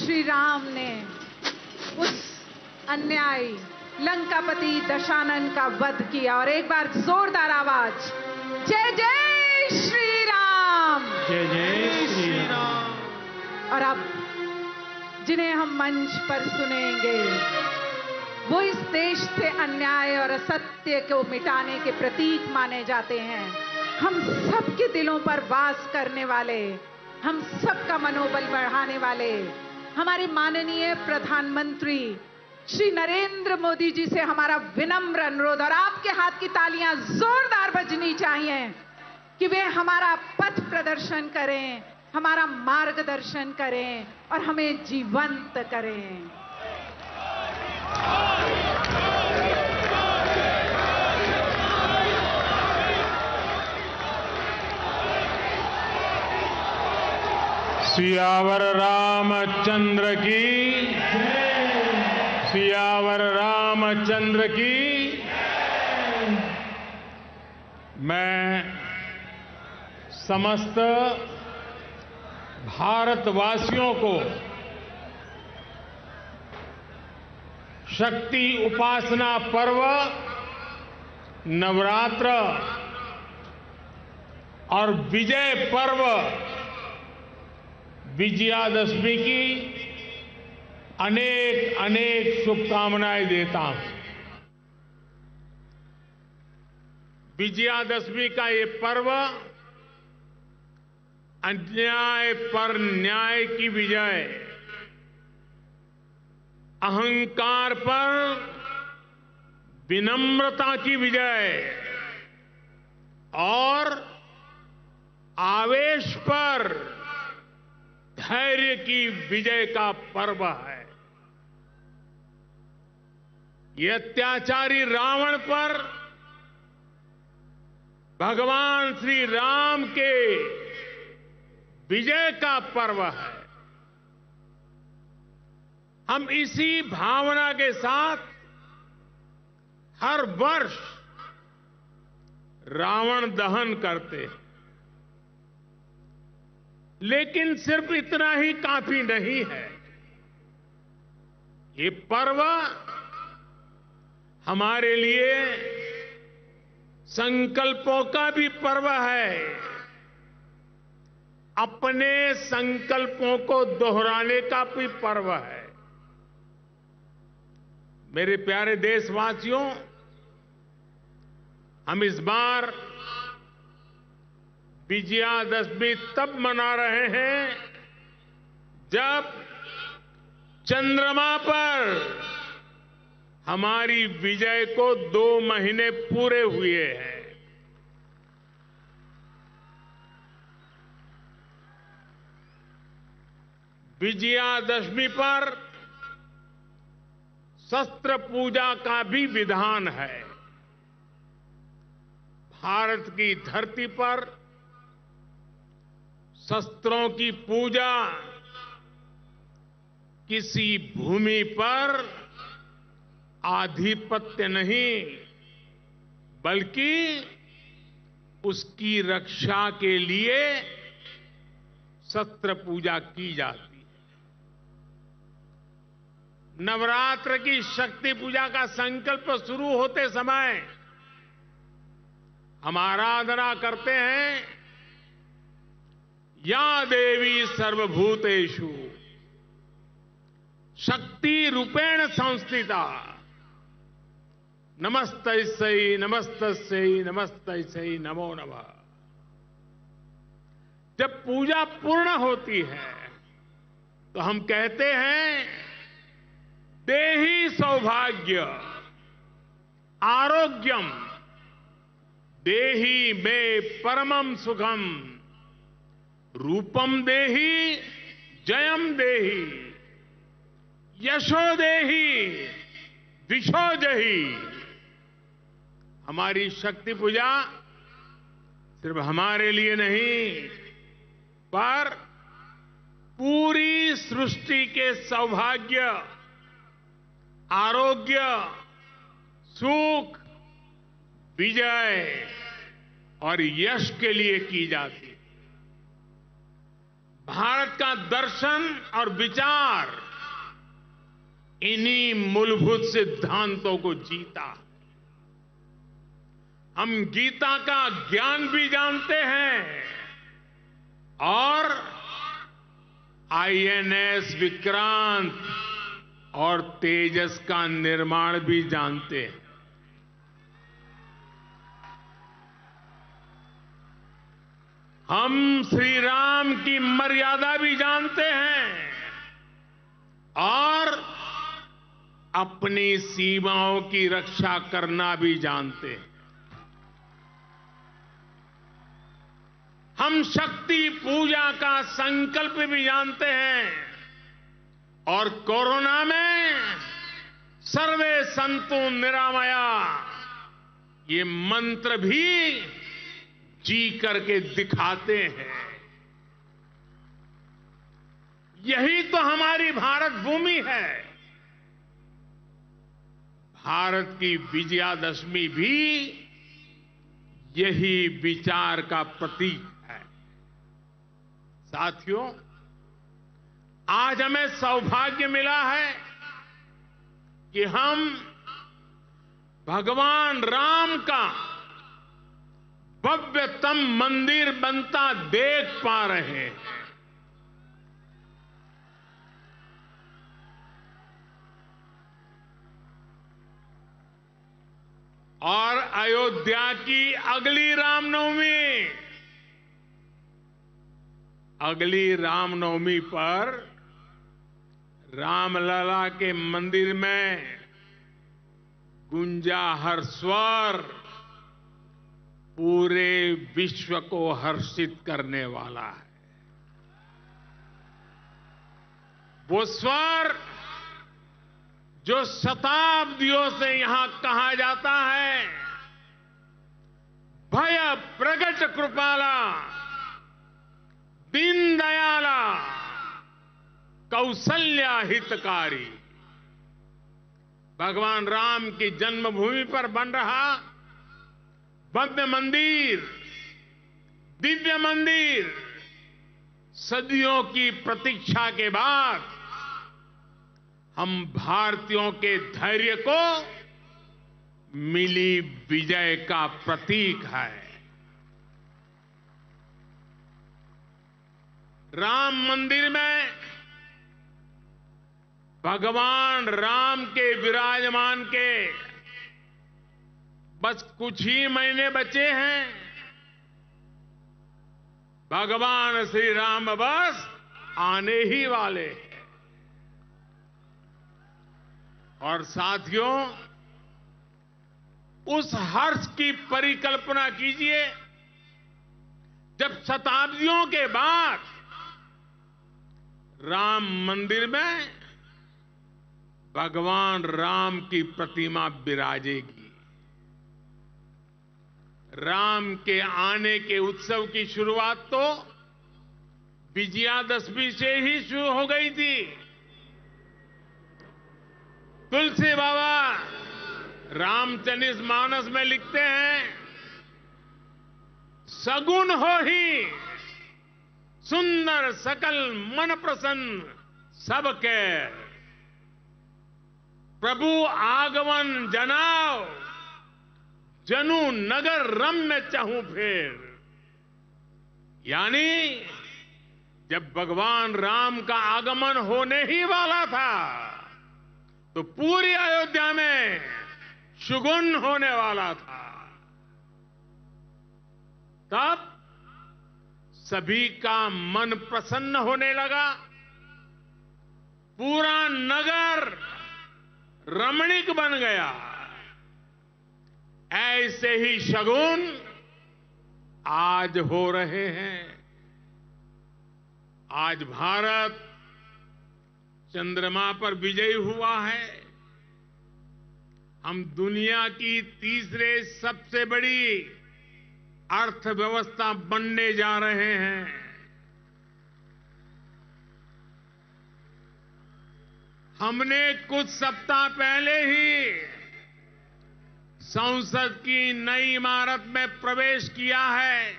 B: श्री राम ने उस अन्यायी लंकापति दशानन का वध किया। और एक बार जोरदार आवाज, जय जय श्री राम।
F: जय जय श्री राम।
B: और अब जिन्हें हम मंच पर सुनेंगे वो इस देश से अन्याय और असत्य को मिटाने के प्रतीक माने जाते हैं। हम सबके दिलों पर वास करने वाले, हम सबका मनोबल बढ़ाने वाले हमारे माननीय प्रधानमंत्री श्री नरेंद्र मोदी जी से हमारा विनम्र अनुरोध, और आपके हाथ की तालियां जोरदार बजनी चाहिए कि वे हमारा पथ प्रदर्शन करें, हमारा मार्गदर्शन करें और हमें जीवंत करें।
F: सियावर रामचंद्र की, सियावर रामचंद्र की। मैं समस्त भारतवासियों को शक्ति उपासना पर्व नवरात्र और विजय पर्व विजयादशमी की अनेक अनेक शुभकामनाएं देता हूं। विजयादशमी का ये पर्व अन्याय पर न्याय की विजय, अहंकार पर विनम्रता की विजय और आवेश पर धैर्य की विजय का पर्व है। ये अत्याचारी रावण पर भगवान श्री राम के विजय का पर्व है। हम इसी भावना के साथ हर वर्ष रावण दहन करते हैं, लेकिन सिर्फ इतना ही काफी नहीं है। ये पर्व हमारे लिए संकल्पों का भी पर्व है। अपने संकल्पों को दोहराने का भी पर्व है। मेरे प्यारे देशवासियों, हम इस बार विजयादशमी तब मना रहे हैं जब चंद्रमा पर हमारी विजय को 2 महीने पूरे हुए हैं। विजयादशमी पर शस्त्र पूजा का भी विधान है। भारत की धरती पर शस्त्रों की पूजा किसी भूमि पर आधिपत्य नहीं, बल्कि उसकी रक्षा के लिए शस्त्र पूजा की जाती है। नवरात्र की शक्ति पूजा का संकल्प शुरू होते समय हम आराधना करते हैं, या देवी सर्वभूतेषु शक्ति रूपेण संस्थिता नमस्तस्यै नमस्तस्यै नमस्तस्यै नमो नमः। जब पूजा पूर्ण होती है तो हम कहते हैं, देहि सौभाग्य आरोग्यम देहि मे परमम सुखम रूपम देहि जयम देहि यशो देहि विशो जहि। हमारी शक्ति पूजा सिर्फ हमारे लिए नहीं, पर पूरी सृष्टि के सौभाग्य, आरोग्य, सुख, विजय और यश के लिए की जाती है। भारत का दर्शन और विचार इन्हीं मूलभूत सिद्धांतों को जीता। हम गीता का ज्ञान भी जानते हैं और आईएनएस विक्रांत और तेजस का निर्माण भी जानते हैं। हम श्री राम की मर्यादा भी जानते हैं और अपनी सीमाओं की रक्षा करना भी जानते हैं। हम शक्ति पूजा का संकल्प भी जानते हैं और कोरोना में सर्वे संतु निरामया ये मंत्र भी जी करके दिखाते हैं। यही तो हमारी भारत भूमि है। भारत की विजयादशमी भी यही विचार का प्रतीक है। साथियों, आज हमें सौभाग्य मिला है कि हम भगवान राम का भव्यतम मंदिर बनता देख पा रहे हैं। और अयोध्या की अगली रामनवमी पर रामलला के मंदिर में गूंजा हर स्वर पूरे विश्व को हर्षित करने वाला है। वो स्वर जो शताब्दियों से यहां कहा जाता है, भय प्रगट कृपाला दीन दयाला कौशल्या हितकारी, भगवान राम की जन्मभूमि पर बन रहा भव्य मंदिर, दिव्य मंदिर, सदियों की प्रतीक्षा के बाद हम भारतीयों के धैर्य को मिली विजय का प्रतीक है। राम मंदिर में भगवान राम के विराजमान के बस कुछ ही महीने बचे हैं। भगवान श्री राम बस आने ही वाले हैं। और साथियों, उस हर्ष की परिकल्पना कीजिए जब शताब्दियों के बाद राम मंदिर में भगवान राम की प्रतिमा विराजेगी। राम के आने के उत्सव की शुरुआत तो विजयादशमी से ही शुरू हो गई थी। तुलसी बाबा रामचरित मानस में लिखते हैं, सगुन हो ही सुंदर सकल मन प्रसन्न सबके, प्रभु आगमन जनाओ जनु नगर रम्य चाहूं फेर। यानी जब भगवान राम का आगमन होने ही वाला था तो पूरी अयोध्या में शुगुन होने वाला था। तब सभी का मन प्रसन्न होने लगा, पूरा नगर रमणीक बन गया। ऐसे ही शगुन आज हो रहे हैं। आज भारत चंद्रमा पर विजयी हुआ है। हम दुनिया की तीसरे सबसे बड़ी अर्थव्यवस्था बनने जा रहे हैं। हमने कुछ सप्ताह पहले ही संसद की नई इमारत में प्रवेश किया है।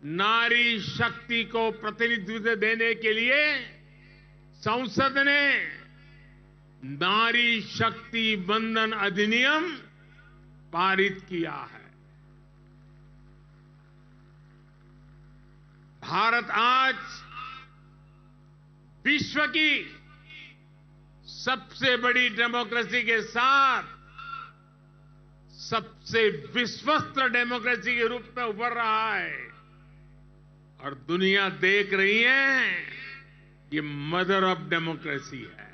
F: नारी शक्ति को प्रतिनिधित्व देने के लिए संसद ने नारी शक्ति बंधन अधिनियम पारित किया है। भारत आज विश्व की सबसे बड़ी डेमोक्रेसी के साथ सबसे विश्वस्त डेमोक्रेसी के रूप में उभर रहा है और दुनिया देख रही है ये मदर ऑफ डेमोक्रेसी है।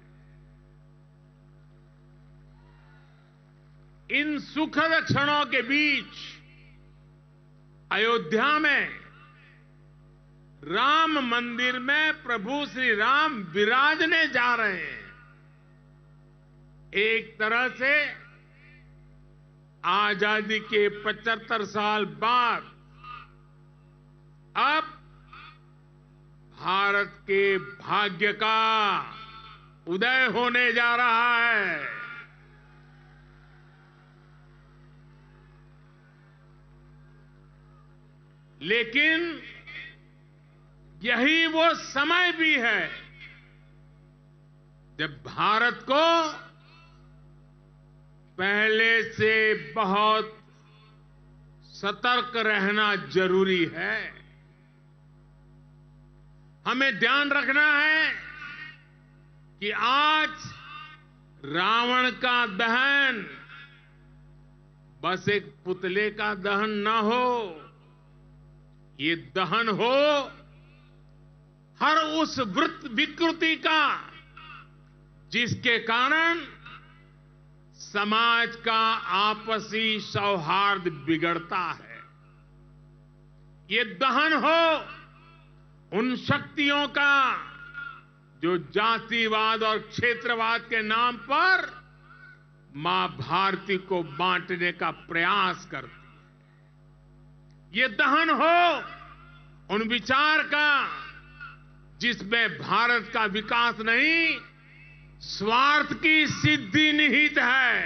F: इन सुखद क्षणों के बीच अयोध्या में राम मंदिर में प्रभु श्री राम विराजने जा रहे हैं। एक तरह से आजादी के 75 साल बाद अब भारत के भाग्य का उदय होने जा रहा है। लेकिन यही वो समय भी है जब भारत को पहले से बहुत सतर्क रहना जरूरी है। हमें ध्यान रखना है कि आज रावण का दहन बस एक पुतले का दहन न हो, ये दहन हो हर उस विकृति का जिसके कारण समाज का आपसी सौहार्द बिगड़ता है। ये दहन हो उन शक्तियों का जो जातिवाद और क्षेत्रवाद के नाम पर मां भारती को बांटने का प्रयास करती है। ये दहन हो उन विचार का जिसमें भारत का विकास नहीं, स्वार्थ की सिद्धि निहित है।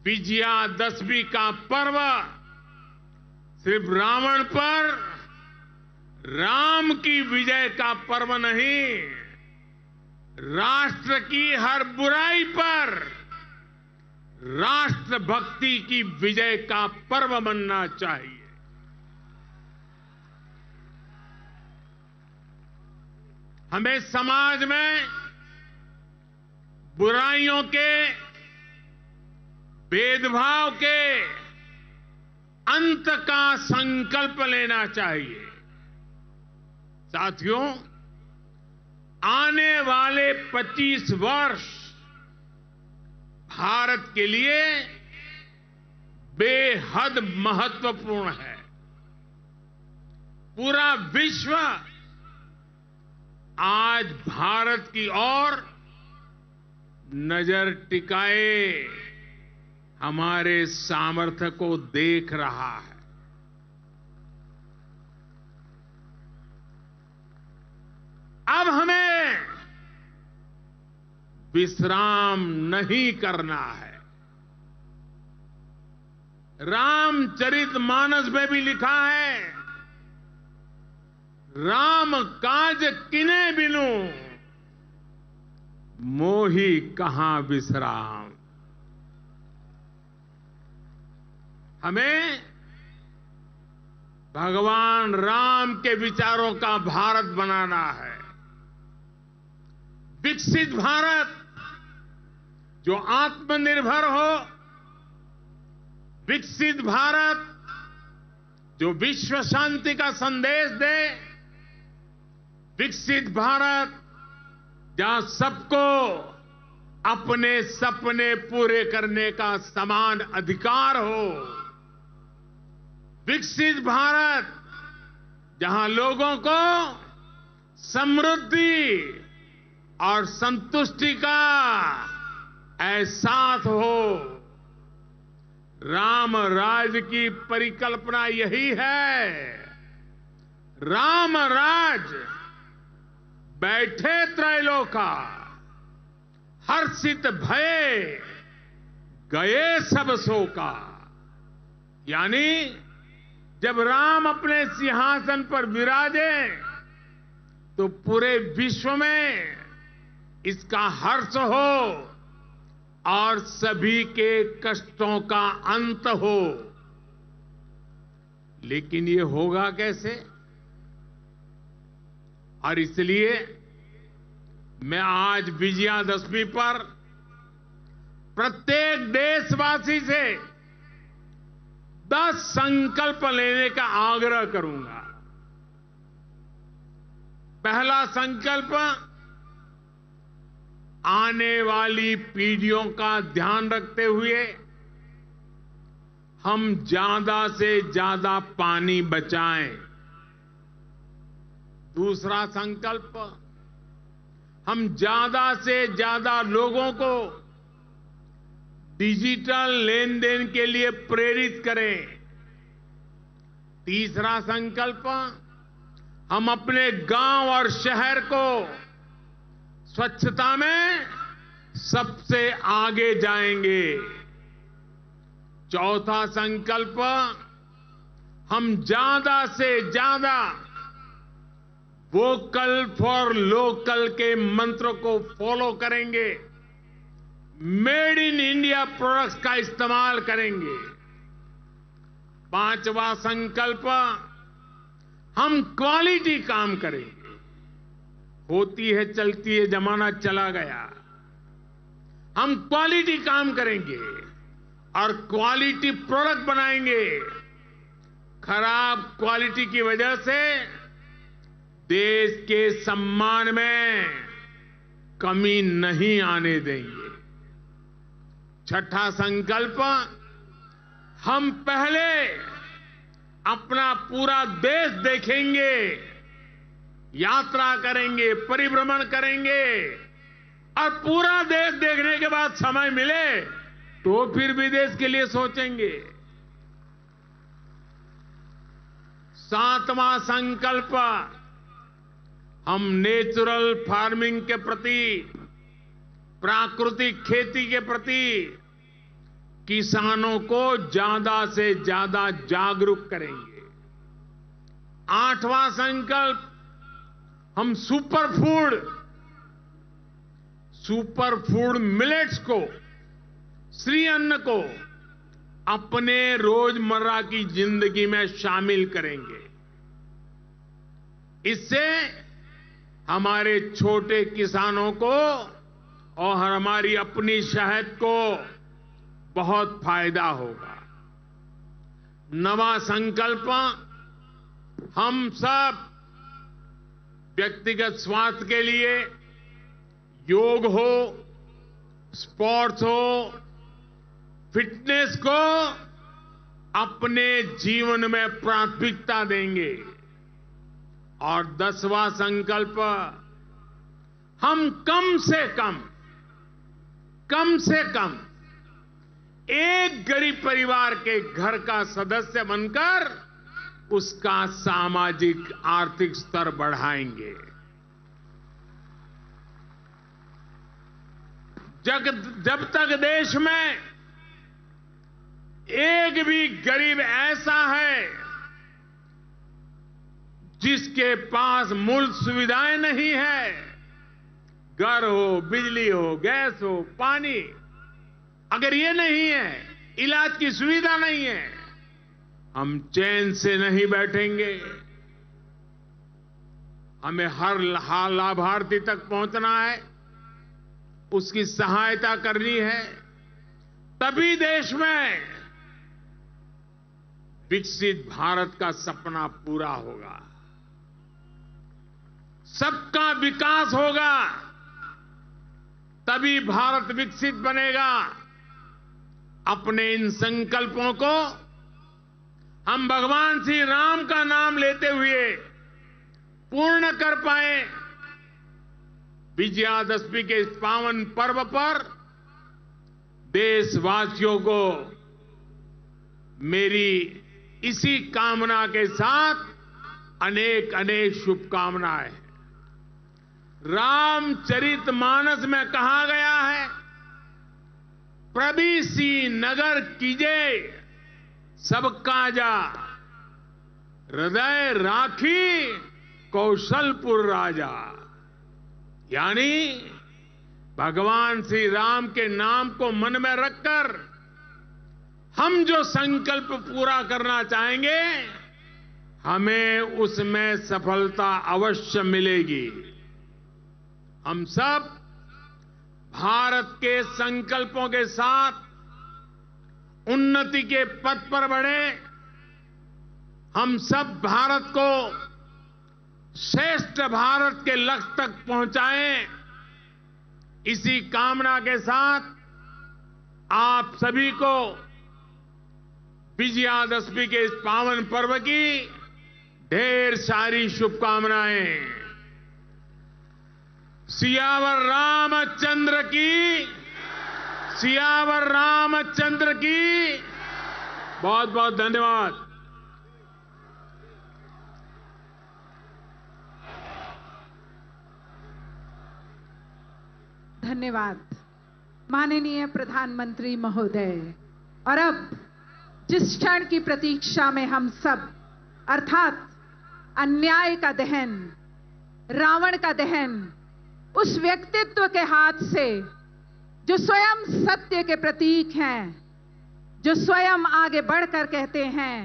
F: विजयादशमी का पर्व सिर्फ रावण पर राम की विजय का पर्व नहीं, राष्ट्र की हर बुराई पर राष्ट्रभक्ति की विजय का पर्व बनना चाहिए। हमें समाज में बुराइयों के, भेदभाव के अंत का संकल्प लेना चाहिए। साथियों, आने वाले 25 वर्ष भारत के लिए बेहद महत्वपूर्ण है। पूरा विश्व आज भारत की ओर नजर टिकाए हमारे सामर्थ्य को देख रहा है। अब हमें विश्राम नहीं करना है। रामचरितमानस में भी लिखा है, राम काज किने बिनु मोही कहां विश्राम। हमें भगवान राम के विचारों का भारत बनाना है। विकसित भारत जो आत्मनिर्भर हो, विकसित भारत जो विश्व शांति का संदेश दे, विकसित भारत जहां सबको अपने सपने पूरे करने का समान अधिकार हो, विकसित भारत जहां लोगों को समृद्धि और संतुष्टि का एहसास हो। राम राज की परिकल्पना यही है। राम राज बैठे त्रैलोका, हर्षित भये गए सब शोका। यानी जब राम अपने सिंहासन पर विराजे तो पूरे विश्व में इसका हर्ष हो और सभी के कष्टों का अंत हो। लेकिन ये होगा कैसे? और इसलिए मैं आज विजयादशमी पर प्रत्येक देशवासी से 10 संकल्प लेने का आग्रह करूंगा। पहला संकल्प, आने वाली पीढ़ियों का ध्यान रखते हुए हम ज्यादा से ज्यादा पानी बचाएं। दूसरा संकल्प, हम ज्यादा से ज्यादा लोगों को डिजिटल लेन देन के लिए प्रेरित करें। तीसरा संकल्प, हम अपने गांव और शहर को स्वच्छता में सबसे आगे जाएंगे। चौथा संकल्प, हम ज्यादा से ज्यादा वोकल फॉर लोकल के मंत्र को फॉलो करेंगे। मेड इन इंडिया प्रोडक्ट्स का इस्तेमाल करेंगे। पांचवा संकल्प, हम क्वालिटी काम करेंगे। होती है चलती है, जमाना चला गया। हम क्वालिटी काम करेंगे और क्वालिटी प्रोडक्ट बनाएंगे। खराब क्वालिटी की वजह से देश के सम्मान में कमी नहीं आने देंगे। छठा संकल्प, हम पहले अपना पूरा देश देखेंगे, यात्रा करेंगे, परिभ्रमण करेंगे और पूरा देश देखने के बाद समय मिले तो फिर विदेश के लिए सोचेंगे। सातवां संकल्प, हम नेचुरल फार्मिंग के प्रति, प्राकृतिक खेती के प्रति किसानों को ज्यादा से ज्यादा जागरूक करेंगे। आठवां संकल्प, हम सुपर फूड मिलेट्स को, श्री अन्न को अपने रोजमर्रा की जिंदगी में शामिल करेंगे। इससे हमारे छोटे किसानों को और हमारी अपनी शहद को बहुत फायदा होगा। नवा संकल्प, हम सब व्यक्तिगत स्वास्थ्य के लिए योग हो, स्पोर्ट्स हो, फिटनेस को अपने जीवन में प्राथमिकता देंगे। और 10वां संकल्प, हम कम से कम एक गरीब परिवार के घर का सदस्य बनकर उसका सामाजिक आर्थिक स्तर बढ़ाएंगे। जब तक देश में एक भी गरीब ऐसा है जिसके पास मूल सुविधाएं नहीं है, घर हो, बिजली हो, गैस हो, पानी, अगर ये नहीं है, इलाज की सुविधा नहीं है, हम चैन से नहीं बैठेंगे। हमें हर लाभार्थी तक पहुंचना है, उसकी सहायता करनी है, तभी देश में विकसित भारत का सपना पूरा होगा, सबका विकास होगा, तभी भारत विकसित बनेगा। अपने इन संकल्पों को हम भगवान श्री राम का नाम लेते हुए पूर्ण कर पाए। विजयादशमी के इस पावन पर्व पर देशवासियों को मेरी इसी कामना के साथ अनेक अनेक शुभकामनाएं। रामचरितमानस में कहा गया है, प्रभि सी नगर कीजे सब काजा, हृदय राखी कौशलपुर राजा, यानी भगवान श्री राम के नाम को मन में रखकर हम जो संकल्प पूरा करना चाहेंगे, हमें उसमें सफलता अवश्य मिलेगी। हम सब भारत के संकल्पों के साथ उन्नति के पथ पर बढ़े। हम सब भारत को श्रेष्ठ भारत के लक्ष्य तक पहुंचाएं। इसी कामना के साथ आप सभी को विजयादशमी के इस पावन पर्व की ढेर सारी शुभकामनाएं। सियावर रामचंद्र की, सियावर रामचंद्र की। बहुत बहुत धन्यवाद।
B: धन्यवाद माननीय प्रधानमंत्री महोदय। और अब जिस क्षण की प्रतीक्षा में हम सब, अर्थात अन्याय का दहन, रावण का दहन, उस व्यक्तित्व के हाथ से जो स्वयं सत्य के प्रतीक हैं, जो स्वयं आगे बढ़कर कहते हैं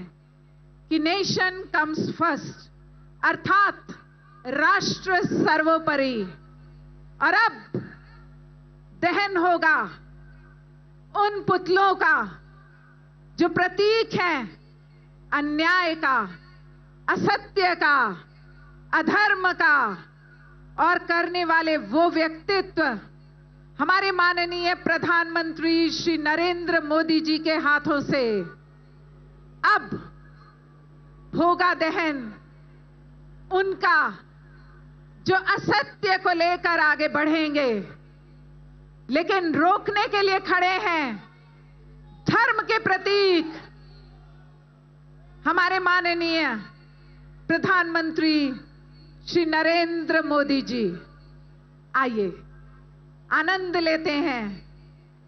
B: कि नेशन कम्स फर्स्ट, अर्थात राष्ट्र सर्वोपरि। और अब दहन होगा उन पुतलों का जो प्रतीक हैं अन्याय का, असत्य का, अधर्म का, और करने वाले वो व्यक्तित्व हमारे माननीय प्रधानमंत्री श्री नरेंद्र मोदी जी के हाथों से अब होगा दहन उनका, जो असत्य को लेकर आगे बढ़ेंगे लेकिन रोकने के लिए खड़े हैं धर्म के प्रतीक हमारे माननीय प्रधानमंत्री श्री नरेंद्र मोदी जी। आइए आनंद लेते हैं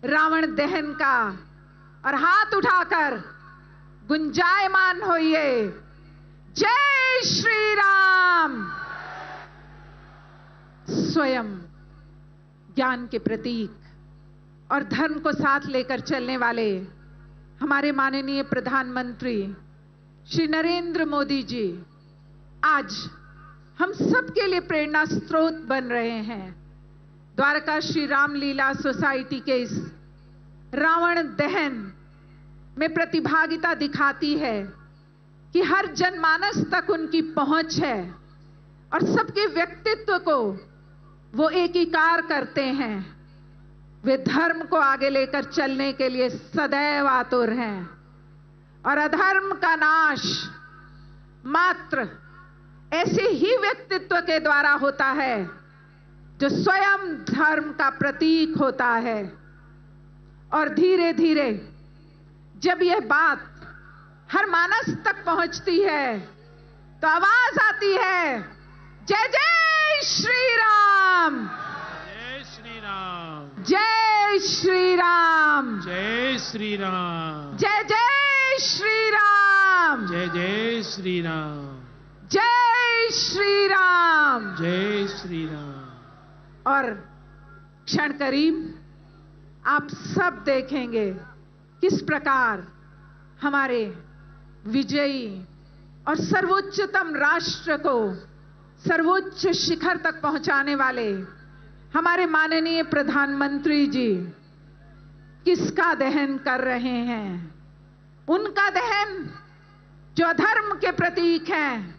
B: रावण दहन का और हाथ उठाकर गुंजायमान होइए, जय श्री राम। स्वयं ज्ञान के प्रतीक और धर्म को साथ लेकर चलने वाले हमारे माननीय प्रधानमंत्री श्री नरेंद्र मोदी जी आज हम सबके लिए प्रेरणा स्रोत बन रहे हैं। द्वारका श्री रामलीला सोसाइटी के इस रावण दहन में प्रतिभागिता दिखाती है कि हर जनमानस तक उनकी पहुंच है और सबके व्यक्तित्व को वो एकीकार करते हैं। वे धर्म को आगे लेकर चलने के लिए सदैव आतुर हैं और अधर्म का नाश मात्र ऐसे ही व्यक्तित्व के द्वारा होता है जो स्वयं धर्म का प्रतीक होता है। और धीरे धीरे जब यह बात हर मानस तक पहुंचती है तो आवाज आती है, जय जय श्री राम,
H: जय श्री राम,
B: जय श्री राम,
H: जय श्री राम,
B: जय जय श्री राम,
H: जय जय श्री राम,
B: जय श्री राम,
H: जय श्री राम।
B: और क्षण करीब आप सब देखेंगे किस प्रकार हमारे विजयी और सर्वोच्चतम राष्ट्र को सर्वोच्च शिखर तक पहुंचाने वाले हमारे माननीय प्रधानमंत्री जी किसका दहन कर रहे हैं। उनका दहन जो अधर्म के प्रतीक हैं,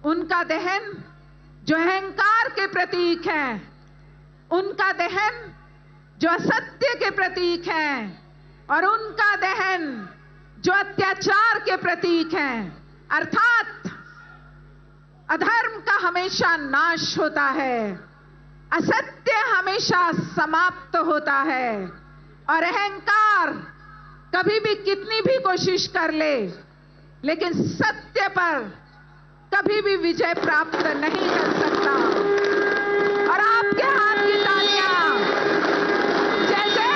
B: उनका दहन जो अहंकार के प्रतीक हैं, उनका दहन जो असत्य के प्रतीक हैं, और उनका दहन जो अत्याचार के प्रतीक हैं। अर्थात अधर्म का हमेशा नाश होता है, असत्य हमेशा समाप्त होता है, और अहंकार कभी भी कितनी भी कोशिश कर ले लेकिन सत्य पर कभी भी विजय प्राप्त नहीं कर सकता। और आपके हाथ की तालियां जय जय।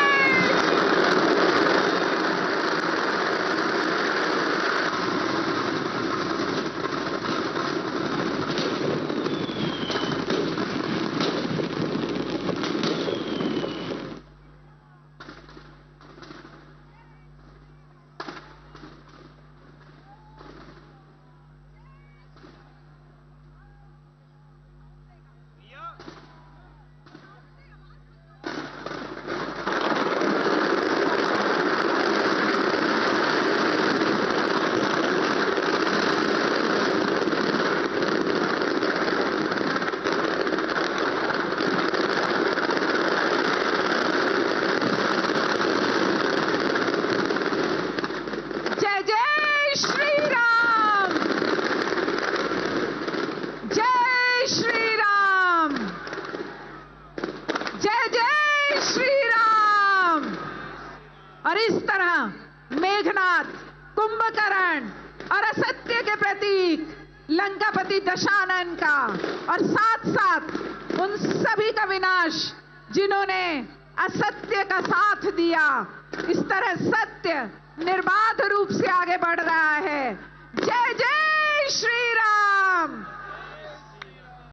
B: उदाहरण और असत्य के प्रतीक लंकापति दशानन का, और साथ साथ उन सभी का विनाश जिन्होंने असत्य का साथ दिया। इस तरह सत्य निर्बाध रूप से आगे बढ़ रहा